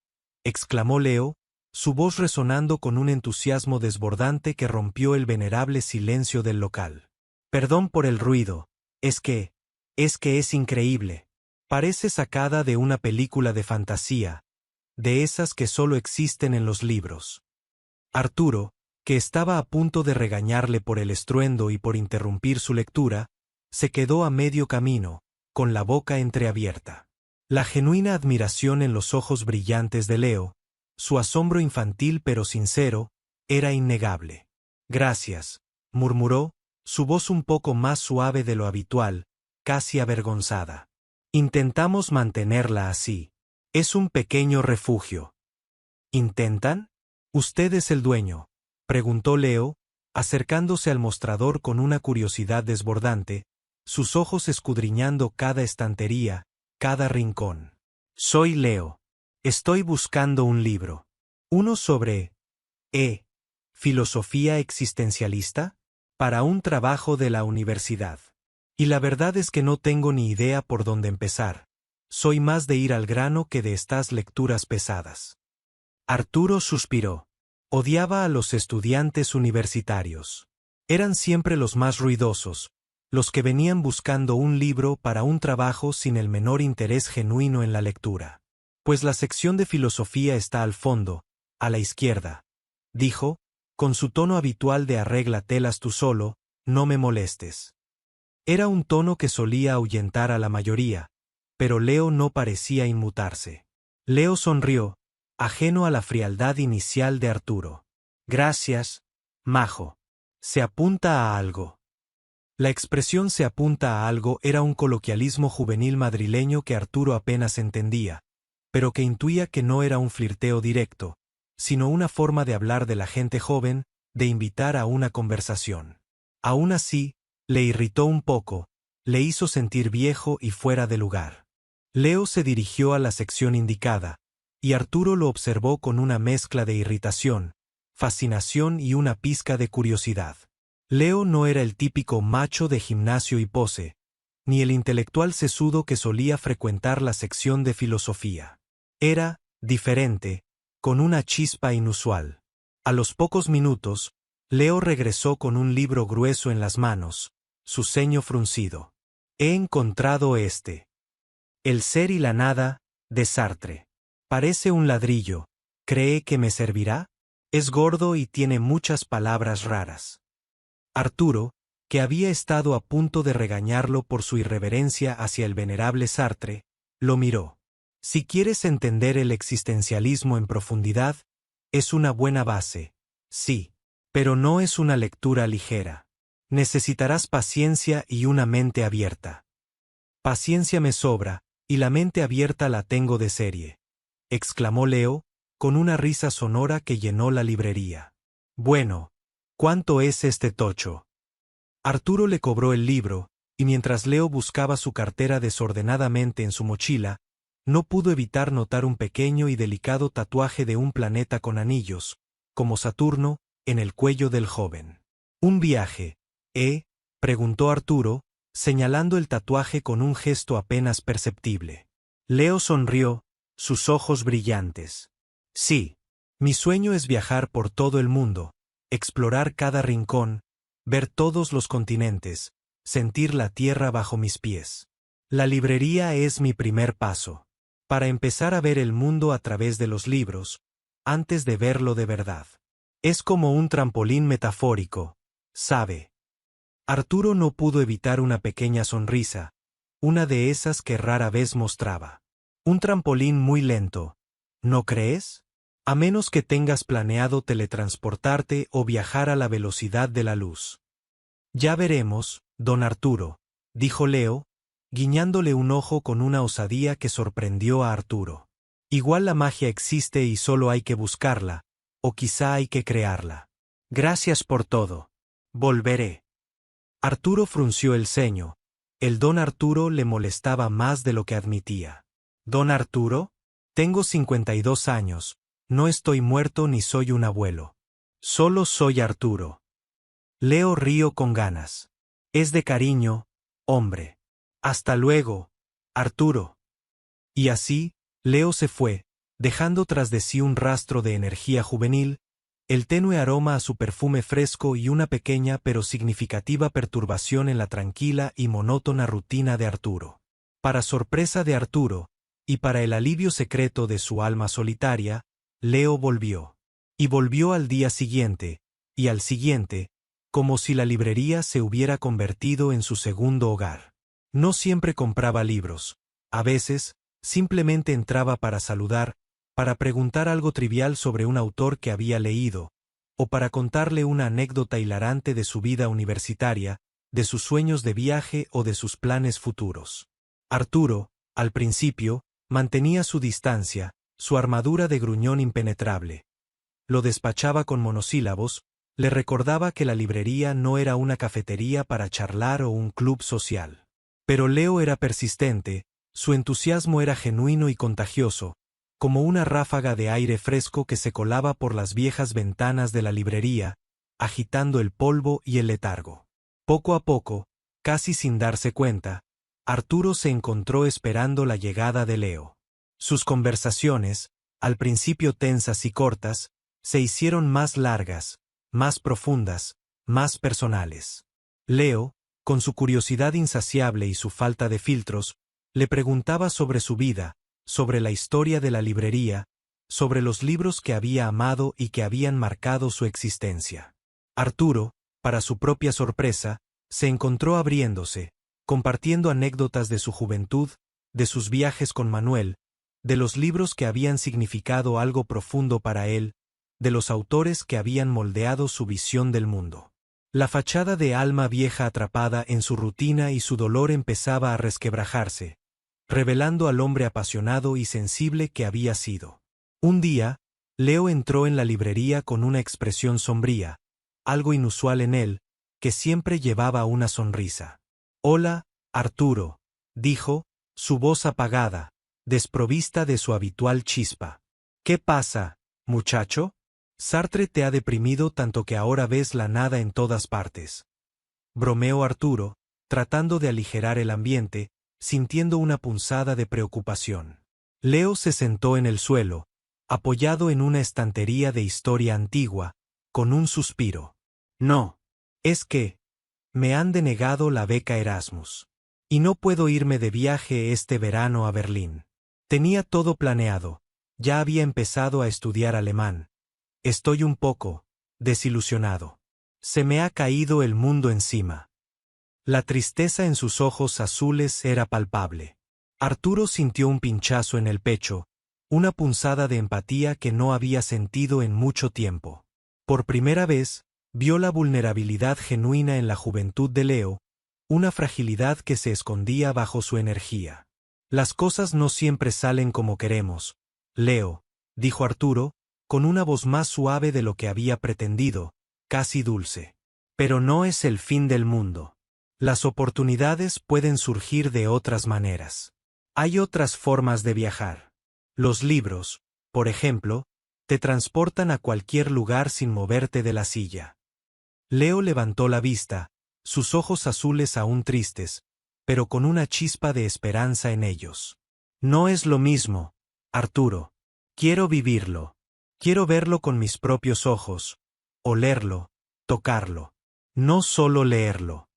A: exclamó Leo, su voz resonando con un entusiasmo desbordante que rompió el venerable silencio del local. «Perdón por el ruido, es que es increíble. Parece sacada de una película de fantasía, de esas que solo existen en los libros». Arturo, que estaba a punto de regañarle por el estruendo y por interrumpir su lectura, se quedó a medio camino, con la boca entreabierta. La genuina admiración en los ojos brillantes de Leo, su asombro infantil pero sincero, era innegable. «Gracias», murmuró, su voz un poco más suave de lo habitual, casi avergonzada. «Intentamos mantenerla así. Es un pequeño refugio». «¿Intentan? Usted es el dueño», preguntó Leo, acercándose al mostrador con una curiosidad desbordante, sus ojos escudriñando cada estantería, cada rincón. «Soy Leo. Estoy buscando un libro. Uno sobre filosofía existencialista, para un trabajo de la universidad. Y la verdad es que no tengo ni idea por dónde empezar. Soy más de ir al grano que de estas lecturas pesadas». Arturo suspiró. Odiaba a los estudiantes universitarios. Eran siempre los más ruidosos, los que venían buscando un libro para un trabajo sin el menor interés genuino en la lectura. «Pues la sección de filosofía está al fondo, a la izquierda», dijo, con su tono habitual de arréglatelas tú solo, no me molestes. Era un tono que solía ahuyentar a la mayoría, pero Leo no parecía inmutarse. Leo sonrió, ajeno a la frialdad inicial de Arturo. «Gracias, majo. ¿Se apunta a algo?» La expresión «se apunta a algo» era un coloquialismo juvenil madrileño que Arturo apenas entendía, pero que intuía que no era un flirteo directo, sino una forma de hablar de la gente joven, de invitar a una conversación. Aún así, le irritó un poco, le hizo sentir viejo y fuera de lugar. Leo se dirigió a la sección indicada, y Arturo lo observó con una mezcla de irritación, fascinación y una pizca de curiosidad. Leo no era el típico macho de gimnasio y pose, ni el intelectual sesudo que solía frecuentar la sección de filosofía. Era diferente, con una chispa inusual. A los pocos minutos, Leo regresó con un libro grueso en las manos, su ceño fruncido. «He encontrado este. El ser y la nada, de Sartre. Parece un ladrillo. ¿Cree que me servirá? Es gordo y tiene muchas palabras raras». Arturo, que había estado a punto de regañarlo por su irreverencia hacia el venerable Sartre, lo miró. «Si quieres entender el existencialismo en profundidad, es una buena base, sí, pero no es una lectura ligera. Necesitarás paciencia y una mente abierta». «Paciencia me sobra, y la mente abierta la tengo de serie», exclamó Leo, con una risa sonora que llenó la librería. «Bueno, ¿cuánto es este tocho?» Arturo le cobró el libro, y mientras Leo buscaba su cartera desordenadamente en su mochila, no pudo evitar notar un pequeño y delicado tatuaje de un planeta con anillos, como Saturno, en el cuello del joven. «¿Un viaje, preguntó Arturo, señalando el tatuaje con un gesto apenas perceptible. Leo sonrió, sus ojos brillantes. «Sí. Mi sueño es viajar por todo el mundo, explorar cada rincón, ver todos los continentes, sentir la tierra bajo mis pies. La librería es mi primer paso. Para empezar a ver el mundo a través de los libros, antes de verlo de verdad. Es como un trampolín metafórico, ¿sabe? Arturo no pudo evitar una pequeña sonrisa, una de esas que rara vez mostraba. Un trampolín muy lento, ¿no crees? A menos que tengas planeado teletransportarte o viajar a la velocidad de la luz. Ya veremos, don Arturo, dijo Leo, guiñándole un ojo con una osadía que sorprendió a Arturo. Igual la magia existe y solo hay que buscarla, o quizá hay que crearla. Gracias por todo. Volveré. Arturo frunció el ceño. El don Arturo le molestaba más de lo que admitía. ¿Don Arturo? Tengo 52 años, no estoy muerto ni soy un abuelo. Solo soy Arturo. Leo rió con ganas. Es de cariño, hombre. Hasta luego, Arturo. Y así, Leo se fue, dejando tras de sí un rastro de energía juvenil, el tenue aroma a su perfume fresco y una pequeña pero significativa perturbación en la tranquila y monótona rutina de Arturo. Para sorpresa de Arturo, y para el alivio secreto de su alma solitaria, Leo volvió. Y volvió al día siguiente, y al siguiente, como si la librería se hubiera convertido en su segundo hogar. No siempre compraba libros, a veces, simplemente entraba para saludar, para preguntar algo trivial sobre un autor que había leído, o para contarle una anécdota hilarante de su vida universitaria, de sus sueños de viaje o de sus planes futuros. Arturo, al principio, mantenía su distancia, su armadura de gruñón impenetrable. Lo despachaba con monosílabos, le recordaba que la librería no era una cafetería para charlar o un club social. Pero Leo era persistente, su entusiasmo era genuino y contagioso, como una ráfaga de aire fresco que se colaba por las viejas ventanas de la librería, agitando el polvo y el letargo. Poco a poco, casi sin darse cuenta, Arturo se encontró esperando la llegada de Leo. Sus conversaciones, al principio tensas y cortas, se hicieron más largas, más profundas, más personales. Leo, con su curiosidad insaciable y su falta de filtros, le preguntaba sobre su vida, sobre la historia de la librería, sobre los libros que había amado y que habían marcado su existencia. Arturo, para su propia sorpresa, se encontró abriéndose, compartiendo anécdotas de su juventud, de sus viajes con Manuel, de los libros que habían significado algo profundo para él, de los autores que habían moldeado su visión del mundo. La fachada de alma vieja atrapada en su rutina y su dolor empezaba a resquebrajarse, revelando al hombre apasionado y sensible que había sido. Un día, Leo entró en la librería con una expresión sombría, algo inusual en él, que siempre llevaba una sonrisa. «Hola, Arturo», dijo, su voz apagada, desprovista de su habitual chispa. «¿Qué pasa, muchacho? Sartre te ha deprimido tanto que ahora ves la nada en todas partes». Bromeó Arturo, tratando de aligerar el ambiente, sintiendo una punzada de preocupación. Leo se sentó en el suelo, apoyado en una estantería de historia antigua, con un suspiro. «No. Es que me han denegado la beca Erasmus. Y no puedo irme de viaje este verano a Berlín. Tenía todo planeado, ya había empezado a estudiar alemán. Estoy un poco desilusionado. Se me ha caído el mundo encima». La tristeza en sus ojos azules era palpable. Arturo sintió un pinchazo en el pecho, una punzada de empatía que no había sentido en mucho tiempo. Por primera vez, vio la vulnerabilidad genuina en la juventud de Leo, una fragilidad que se escondía bajo su energía. «Las cosas no siempre salen como queremos, Leo», dijo Arturo, con una voz más suave de lo que había pretendido, casi dulce. «Pero no es el fin del mundo. Las oportunidades pueden surgir de otras maneras. Hay otras formas de viajar. Los libros, por ejemplo, te transportan a cualquier lugar sin moverte de la silla». Leo levantó la vista, sus ojos azules aún tristes, pero con una chispa de esperanza en ellos. «No es lo mismo, Arturo. Quiero vivirlo. Quiero verlo con mis propios ojos, olerlo, tocarlo. No solo leerlo.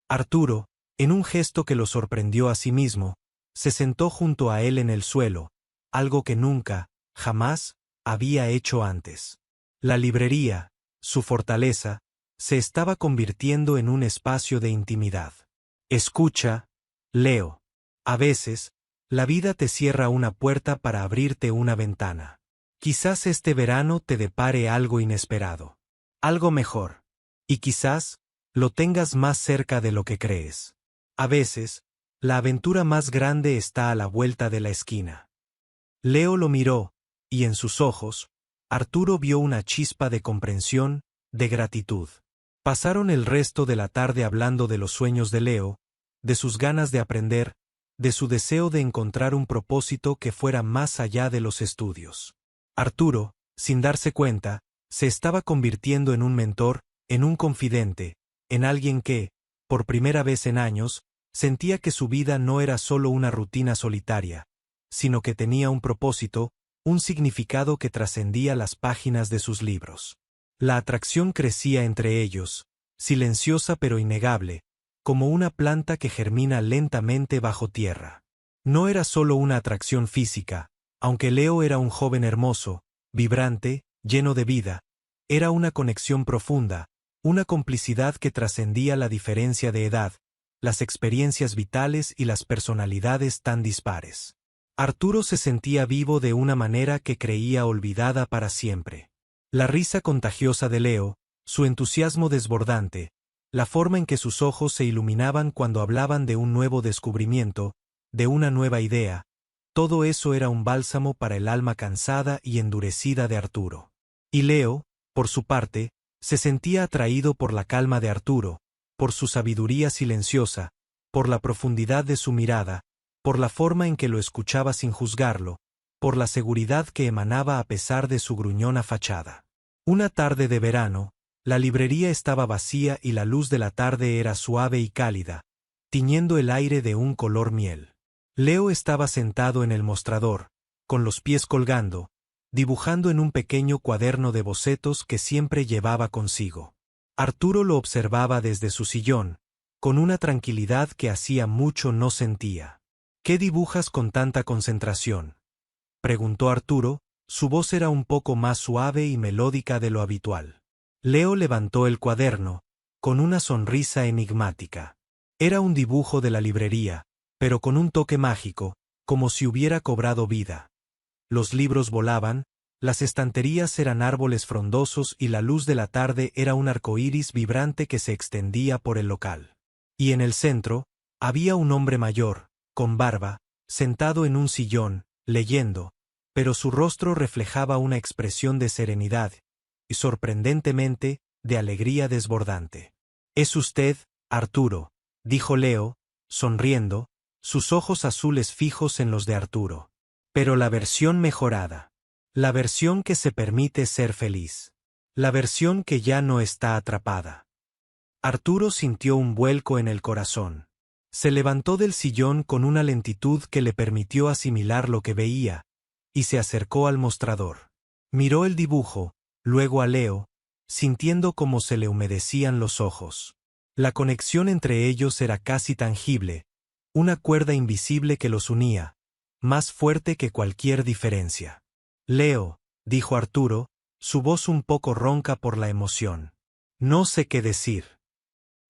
A: Arturo, en un gesto que lo sorprendió a sí mismo, se sentó junto a él en el suelo, algo que nunca, jamás, había hecho antes. La librería, su fortaleza, se estaba convirtiendo en un espacio de intimidad. Escucha, Leo. A veces, la vida te cierra una puerta para abrirte una ventana. Quizás este verano te depare algo inesperado. Algo mejor. Y quizás, lo tengas más cerca de lo que crees. A veces, la aventura más grande está a la vuelta de la esquina. Leo lo miró, y en sus ojos, Arturo vio una chispa de comprensión, de gratitud. Pasaron el resto de la tarde hablando de los sueños de Leo, de sus ganas de aprender, de su deseo de encontrar un propósito que fuera más allá de los estudios. Arturo, sin darse cuenta, se estaba convirtiendo en un mentor, en un confidente, en alguien que, por primera vez en años, sentía que su vida no era solo una rutina solitaria, sino que tenía un propósito, un significado que trascendía las páginas de sus libros. La atracción crecía entre ellos, silenciosa pero innegable, como una planta que germina lentamente bajo tierra. No era solo una atracción física, aunque Leo era un joven hermoso, vibrante, lleno de vida, era una conexión profunda, una complicidad que trascendía la diferencia de edad, las experiencias vitales y las personalidades tan dispares. Arturo se sentía vivo de una manera que creía olvidada para siempre. La risa contagiosa de Leo, su entusiasmo desbordante, la forma en que sus ojos se iluminaban cuando hablaban de un nuevo descubrimiento, de una nueva idea, todo eso era un bálsamo para el alma cansada y endurecida de Arturo. Y Leo, por su parte, se sentía atraído por la calma de Arturo, por su sabiduría silenciosa, por la profundidad de su mirada, por la forma en que lo escuchaba sin juzgarlo, por la seguridad que emanaba a pesar de su gruñona fachada. Una tarde de verano, la librería estaba vacía y la luz de la tarde era suave y cálida, tiñendo el aire de un color miel. Leo estaba sentado en el mostrador, con los pies colgando, dibujando en un pequeño cuaderno de bocetos que siempre llevaba consigo. Arturo lo observaba desde su sillón, con una tranquilidad que hacía mucho no sentía. ¿Qué dibujas con tanta concentración?, preguntó Arturo, su voz era un poco más suave y melódica de lo habitual. Leo levantó el cuaderno, con una sonrisa enigmática. Era un dibujo de la librería, pero con un toque mágico, como si hubiera cobrado vida. Los libros volaban, las estanterías eran árboles frondosos y la luz de la tarde era un arcoíris vibrante que se extendía por el local. Y en el centro, había un hombre mayor, con barba, sentado en un sillón, leyendo, pero su rostro reflejaba una expresión de serenidad, y sorprendentemente, de alegría desbordante. «Es usted, Arturo», dijo Leo, sonriendo, sus ojos azules fijos en los de Arturo. «Pero la versión mejorada. La versión que se permite ser feliz. La versión que ya no está atrapada». Arturo sintió un vuelco en el corazón. Se levantó del sillón con una lentitud que le permitió asimilar lo que veía, y se acercó al mostrador. Miró el dibujo, luego a Leo, sintiendo cómo se le humedecían los ojos. La conexión entre ellos era casi tangible, una cuerda invisible que los unía, más fuerte que cualquier diferencia. «Leo», dijo Arturo, su voz un poco ronca por la emoción. «No sé qué decir».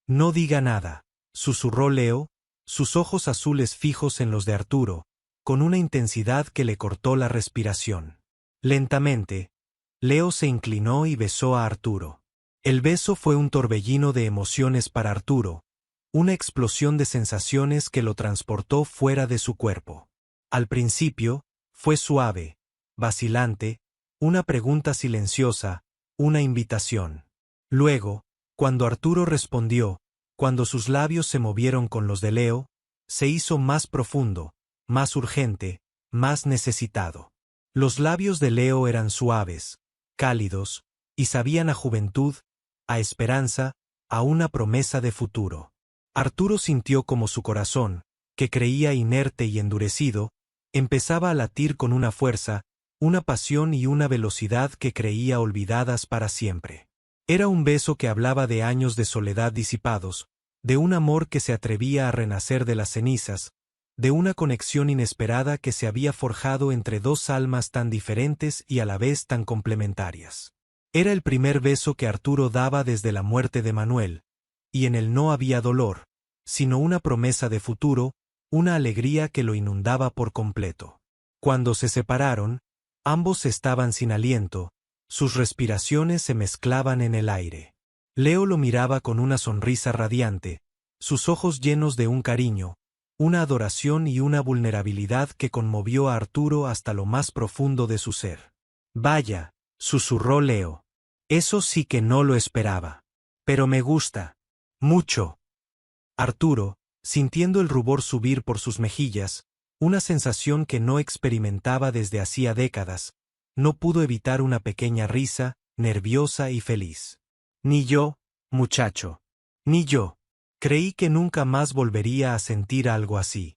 A: «No diga nada», susurró Leo, sus ojos azules fijos en los de Arturo, con una intensidad que le cortó la respiración. Lentamente, Leo se inclinó y besó a Arturo. El beso fue un torbellino de emociones para Arturo, una explosión de sensaciones que lo transportó fuera de su cuerpo. Al principio, fue suave, vacilante, una pregunta silenciosa, una invitación. Luego, cuando Arturo respondió, cuando sus labios se movieron con los de Leo, se hizo más profundo, más urgente, más necesitado. Los labios de Leo eran suaves, cálidos, y sabían a juventud, a esperanza, a una promesa de futuro. Arturo sintió como su corazón, que creía inerte y endurecido, empezaba a latir con una fuerza, una pasión y una velocidad que creía olvidadas para siempre. Era un beso que hablaba de años de soledad disipados, de un amor que se atrevía a renacer de las cenizas, de una conexión inesperada que se había forjado entre dos almas tan diferentes y a la vez tan complementarias. Era el primer beso que Arturo daba desde la muerte de Manuel, y en él no había dolor, sino una promesa de futuro, una alegría que lo inundaba por completo. Cuando se separaron, ambos estaban sin aliento, sus respiraciones se mezclaban en el aire. Leo lo miraba con una sonrisa radiante, sus ojos llenos de un cariño, una adoración y una vulnerabilidad que conmovió a Arturo hasta lo más profundo de su ser. «Vaya», susurró Leo. «Eso sí que no lo esperaba. Pero me gusta. Mucho». Arturo, sintiendo el rubor subir por sus mejillas, una sensación que no experimentaba desde hacía décadas, no pudo evitar una pequeña risa, nerviosa y feliz. «Ni yo, muchacho. Ni yo. Creí que nunca más volvería a sentir algo así».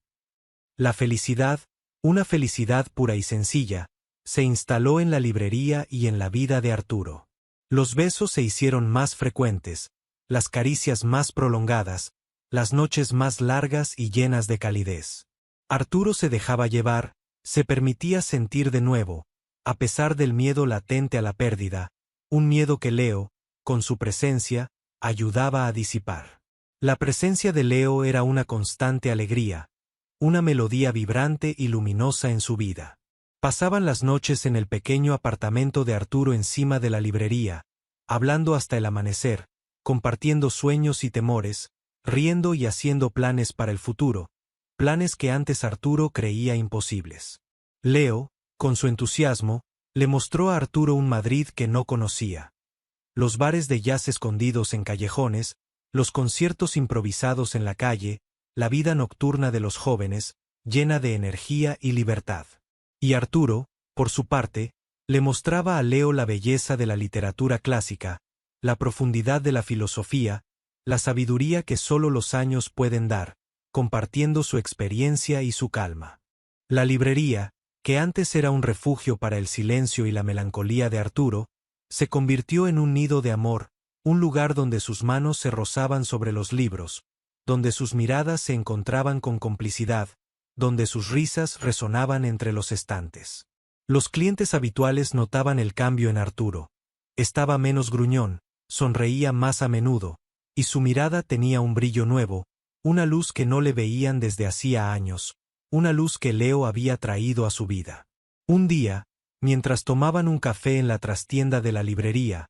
A: La felicidad, una felicidad pura y sencilla, se instaló en la librería y en la vida de Arturo. Los besos se hicieron más frecuentes, las caricias más prolongadas, las noches más largas y llenas de calidez. Arturo se dejaba llevar, se permitía sentir de nuevo, a pesar del miedo latente a la pérdida, un miedo que Leo, con su presencia, ayudaba a disipar. La presencia de Leo era una constante alegría, una melodía vibrante y luminosa en su vida. Pasaban las noches en el pequeño apartamento de Arturo encima de la librería, hablando hasta el amanecer, compartiendo sueños y temores, riendo y haciendo planes para el futuro, planes que antes Arturo creía imposibles. Leo, con su entusiasmo, le mostró a Arturo un Madrid que no conocía. Los bares de jazz escondidos en callejones, los conciertos improvisados en la calle, la vida nocturna de los jóvenes, llena de energía y libertad. Y Arturo, por su parte, le mostraba a Leo la belleza de la literatura clásica, la profundidad de la filosofía, la sabiduría que solo los años pueden dar, compartiendo su experiencia y su calma. La librería, que antes era un refugio para el silencio y la melancolía de Arturo, se convirtió en un nido de amor, un lugar donde sus manos se rozaban sobre los libros, donde sus miradas se encontraban con complicidad, donde sus risas resonaban entre los estantes. Los clientes habituales notaban el cambio en Arturo. Estaba menos gruñón, sonreía más a menudo, y su mirada tenía un brillo nuevo, una luz que no le veían desde hacía años, una luz que Leo había traído a su vida. Un día, mientras tomaban un café en la trastienda de la librería,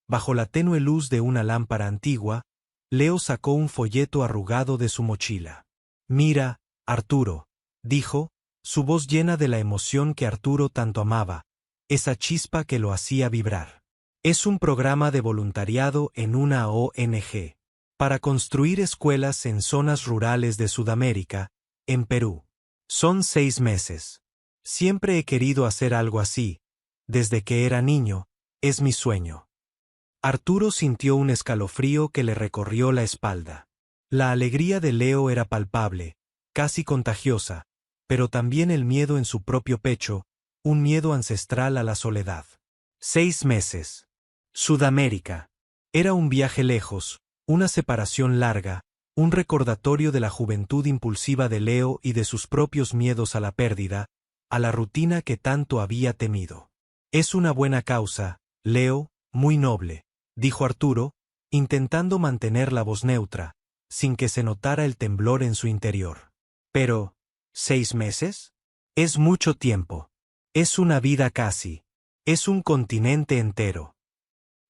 A: bajo la tenue luz de una lámpara antigua, Leo sacó un folleto arrugado de su mochila. «Mira, Arturo», dijo, su voz llena de la emoción que Arturo tanto amaba, esa chispa que lo hacía vibrar. «Es un programa de voluntariado en una ONG, para construir escuelas en zonas rurales de Sudamérica, en Perú. Son 6 meses. Siempre he querido hacer algo así. Desde que era niño, es mi sueño». Arturo sintió un escalofrío que le recorrió la espalda. La alegría de Leo era palpable, casi contagiosa, pero también el miedo en su propio pecho, un miedo ancestral a la soledad. 6 meses. Sudamérica. Era un viaje lejos, una separación larga, un recordatorio de la juventud impulsiva de Leo y de sus propios miedos a la pérdida, a la rutina que tanto había temido. «Es una buena causa, Leo, muy noble», dijo Arturo, intentando mantener la voz neutra, sin que se notara el temblor en su interior. «Pero, ¿6 meses? Es mucho tiempo. Es una vida casi. Es un continente entero».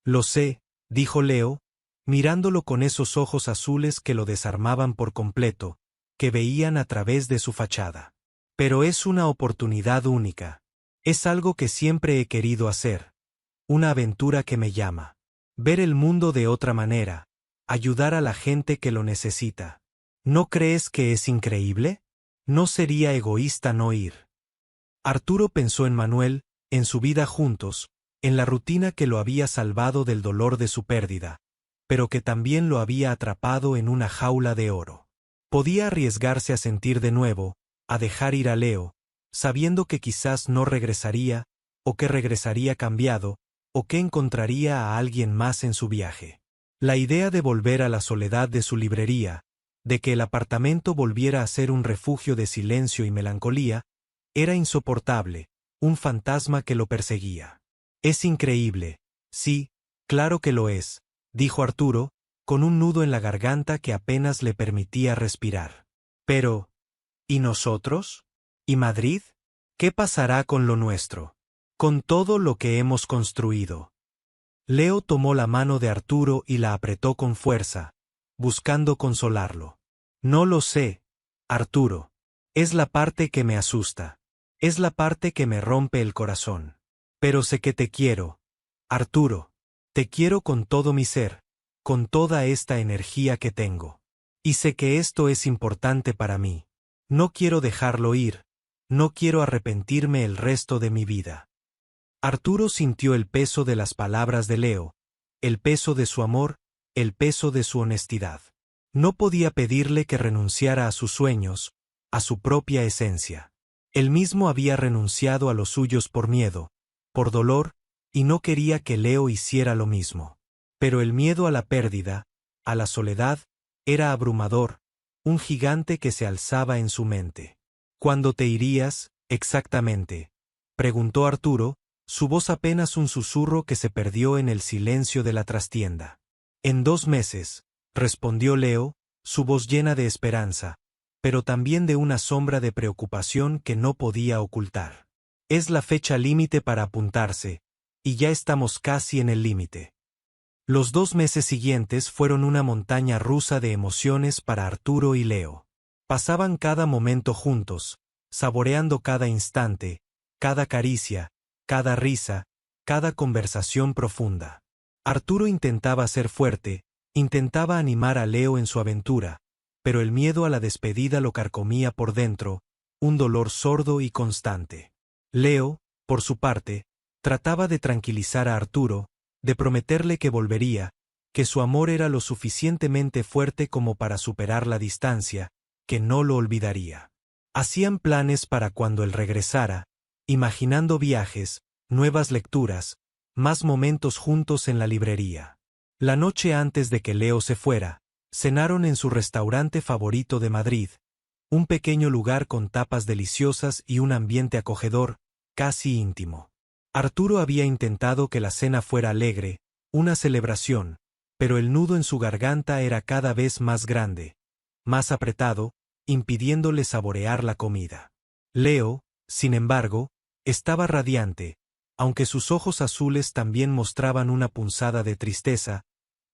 A: «Lo sé», dijo Leo, mirándolo con esos ojos azules que lo desarmaban por completo, que veían a través de su fachada. «Pero es una oportunidad única. Es algo que siempre he querido hacer. Una aventura que me llama. Ver el mundo de otra manera, ayudar a la gente que lo necesita. ¿No crees que es increíble? No sería egoísta no ir». Arturo pensó en Manuel, en su vida juntos, en la rutina que lo había salvado del dolor de su pérdida, pero que también lo había atrapado en una jaula de oro. Podía arriesgarse a sentir de nuevo, a dejar ir a Leo, sabiendo que quizás no regresaría, o que regresaría cambiado, o que encontraría a alguien más en su viaje. La idea de volver a la soledad de su librería, de que el apartamento volviera a ser un refugio de silencio y melancolía, era insoportable, un fantasma que lo perseguía. Es increíble. Sí, claro que lo es, dijo Arturo, con un nudo en la garganta que apenas le permitía respirar. Pero, ¿y nosotros? ¿Y Madrid? ¿Qué pasará con lo nuestro? Con todo lo que hemos construido. Leo tomó la mano de Arturo y la apretó con fuerza, buscando consolarlo. No lo sé, Arturo. Es la parte que me asusta. Es la parte que me rompe el corazón. Pero sé que te quiero, Arturo. Te quiero con todo mi ser, con toda esta energía que tengo. Y sé que esto es importante para mí. No quiero dejarlo ir, no quiero arrepentirme el resto de mi vida. Arturo sintió el peso de las palabras de Leo, el peso de su amor, el peso de su honestidad. No podía pedirle que renunciara a sus sueños, a su propia esencia. Él mismo había renunciado a los suyos por miedo, por dolor, y no quería que Leo hiciera lo mismo. Pero el miedo a la pérdida, a la soledad, era abrumador, un gigante que se alzaba en su mente. ¿Cuándo te irías, exactamente?, preguntó Arturo, su voz apenas un susurro que se perdió en el silencio de la trastienda. En 2 meses, respondió Leo, su voz llena de esperanza, pero también de una sombra de preocupación que no podía ocultar. Es la fecha límite para apuntarse, y ya estamos casi en el límite. Los 2 meses siguientes fueron una montaña rusa de emociones para Arturo y Leo. Pasaban cada momento juntos, saboreando cada instante, cada caricia, cada risa, cada conversación profunda. Arturo intentaba ser fuerte, intentaba animar a Leo en su aventura, pero el miedo a la despedida lo carcomía por dentro, un dolor sordo y constante. Leo, por su parte, trataba de tranquilizar a Arturo, de prometerle que volvería, que su amor era lo suficientemente fuerte como para superar la distancia, que no lo olvidaría. Hacían planes para cuando él regresara, imaginando viajes, nuevas lecturas, más momentos juntos en la librería. La noche antes de que Leo se fuera, cenaron en su restaurante favorito de Madrid, un pequeño lugar con tapas deliciosas y un ambiente acogedor, casi íntimo. Arturo había intentado que la cena fuera alegre, una celebración, pero el nudo en su garganta era cada vez más grande, más apretado, impidiéndole saborear la comida. Leo, sin embargo, estaba radiante, aunque sus ojos azules también mostraban una punzada de tristeza,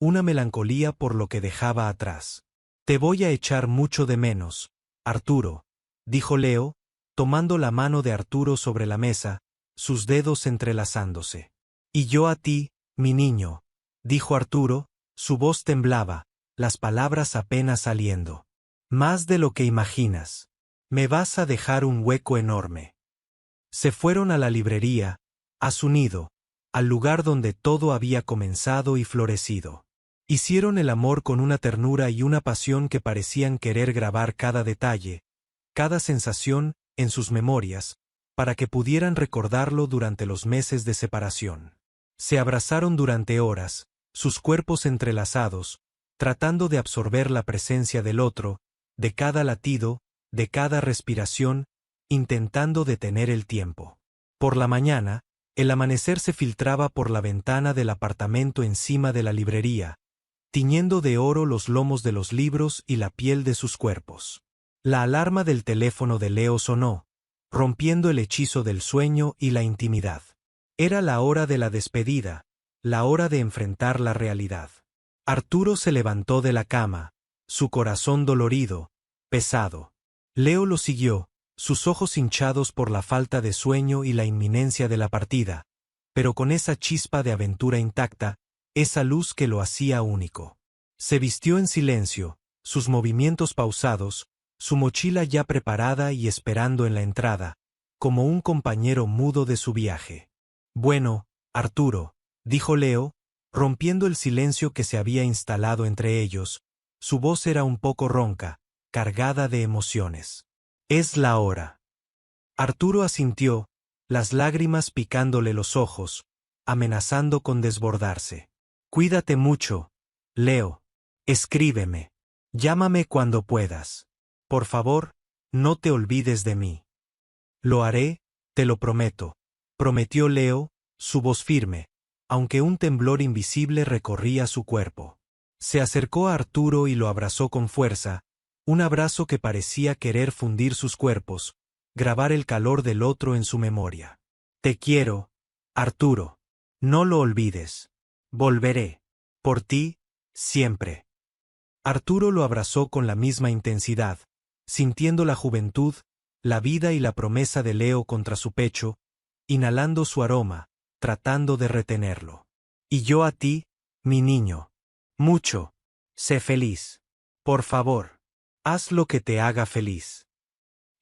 A: una melancolía por lo que dejaba atrás. Te voy a echar mucho de menos, Arturo, dijo Leo, tomando la mano de Arturo sobre la mesa, sus dedos entrelazándose. Y yo a ti, mi niño, dijo Arturo, su voz temblaba, las palabras apenas saliendo. Más de lo que imaginas. Me vas a dejar un hueco enorme. Se fueron a la librería, a su nido, al lugar donde todo había comenzado y florecido. Hicieron el amor con una ternura y una pasión que parecían querer grabar cada detalle, cada sensación, en sus memorias, para que pudieran recordarlo durante los meses de separación. Se abrazaron durante horas, sus cuerpos entrelazados, tratando de absorber la presencia del otro, de cada latido, de cada respiración, intentando detener el tiempo. Por la mañana, el amanecer se filtraba por la ventana del apartamento encima de la librería, tiñendo de oro los lomos de los libros y la piel de sus cuerpos. La alarma del teléfono de Leo sonó, rompiendo el hechizo del sueño y la intimidad. Era la hora de la despedida, la hora de enfrentar la realidad. Arturo se levantó de la cama, su corazón dolorido, pesado. Leo lo siguió, sus ojos hinchados por la falta de sueño y la inminencia de la partida, pero con esa chispa de aventura intacta, esa luz que lo hacía único. Se vistió en silencio, sus movimientos pausados, su mochila ya preparada y esperando en la entrada, como un compañero mudo de su viaje. Bueno, Arturo, dijo Leo, rompiendo el silencio que se había instalado entre ellos, su voz era un poco ronca, cargada de emociones. Es la hora. Arturo asintió, las lágrimas picándole los ojos, amenazando con desbordarse. Cuídate mucho, Leo. Escríbeme. Llámame cuando puedas. Por favor, no te olvides de mí. Lo haré, te lo prometo, prometió Leo, su voz firme, aunque un temblor invisible recorría su cuerpo. Se acercó a Arturo y lo abrazó con fuerza, un abrazo que parecía querer fundir sus cuerpos, grabar el calor del otro en su memoria. Te quiero, Arturo. No lo olvides. Volveré. Por ti, siempre. Arturo lo abrazó con la misma intensidad, sintiendo la juventud, la vida y la promesa de Leo contra su pecho, inhalando su aroma, tratando de retenerlo. Y yo a ti, mi niño. Mucho. Sé feliz. Por favor. Haz lo que te haga feliz.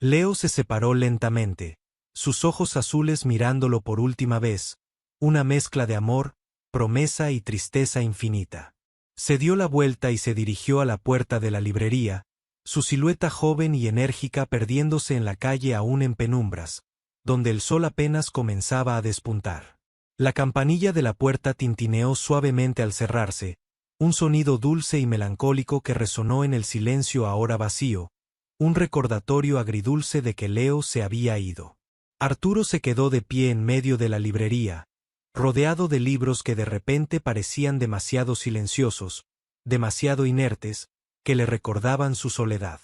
A: Leo se separó lentamente, sus ojos azules mirándolo por última vez, una mezcla de amor, promesa y tristeza infinita. Se dio la vuelta y se dirigió a la puerta de la librería, su silueta joven y enérgica perdiéndose en la calle aún en penumbras, donde el sol apenas comenzaba a despuntar. La campanilla de la puerta tintineó suavemente al cerrarse, un sonido dulce y melancólico que resonó en el silencio ahora vacío, un recordatorio agridulce de que Leo se había ido. Arturo se quedó de pie en medio de la librería, rodeado de libros que de repente parecían demasiado silenciosos, demasiado inertes, que le recordaban su soledad.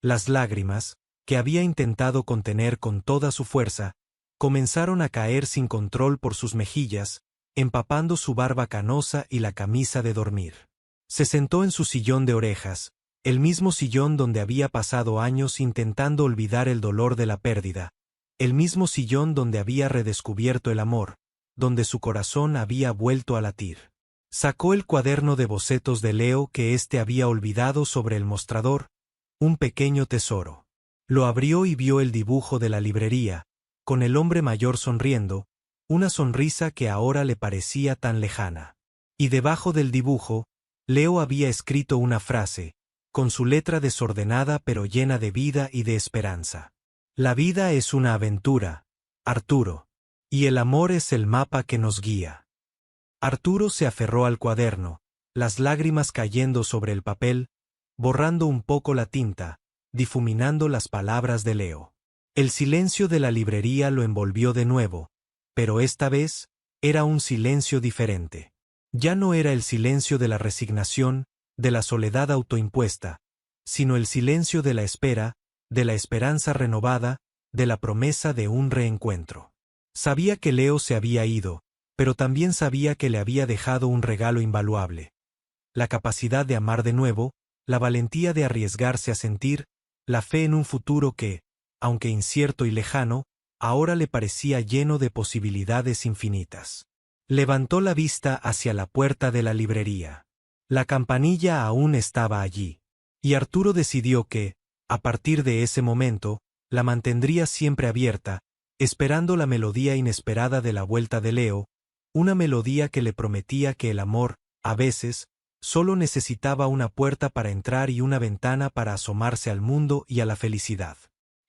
A: Las lágrimas, que había intentado contener con toda su fuerza, comenzaron a caer sin control por sus mejillas, empapando su barba canosa y la camisa de dormir. Se sentó en su sillón de orejas, el mismo sillón donde había pasado años intentando olvidar el dolor de la pérdida, el mismo sillón donde había redescubierto el amor, donde su corazón había vuelto a latir. Sacó el cuaderno de bocetos de Leo que éste había olvidado sobre el mostrador, un pequeño tesoro. Lo abrió y vio el dibujo de la librería, con el hombre mayor sonriendo, una sonrisa que ahora le parecía tan lejana. Y debajo del dibujo, Leo había escrito una frase, con su letra desordenada pero llena de vida y de esperanza. La vida es una aventura, Arturo. Y el amor es el mapa que nos guía. Arturo se aferró al cuaderno, las lágrimas cayendo sobre el papel, borrando un poco la tinta, difuminando las palabras de Leo. El silencio de la librería lo envolvió de nuevo, pero esta vez era un silencio diferente. Ya no era el silencio de la resignación, de la soledad autoimpuesta, sino el silencio de la espera, de la esperanza renovada, de la promesa de un reencuentro. Sabía que Leo se había ido, pero también sabía que le había dejado un regalo invaluable. La capacidad de amar de nuevo, la valentía de arriesgarse a sentir, la fe en un futuro que, aunque incierto y lejano, ahora le parecía lleno de posibilidades infinitas. Levantó la vista hacia la puerta de la librería. La campanilla aún estaba allí, y Arturo decidió que, a partir de ese momento, la mantendría siempre abierta, esperando la melodía inesperada de la vuelta de Leo, una melodía que le prometía que el amor, a veces, solo necesitaba una puerta para entrar y una ventana para asomarse al mundo y a la felicidad.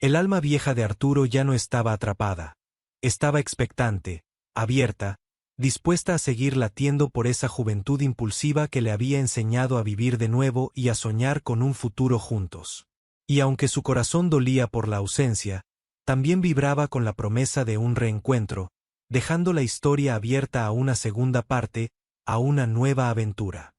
A: El alma vieja de Arturo ya no estaba atrapada, estaba expectante, abierta, dispuesta a seguir latiendo por esa juventud impulsiva que le había enseñado a vivir de nuevo y a soñar con un futuro juntos. Y aunque su corazón dolía por la ausencia, también vibraba con la promesa de un reencuentro, dejando la historia abierta a una segunda parte, a una nueva aventura.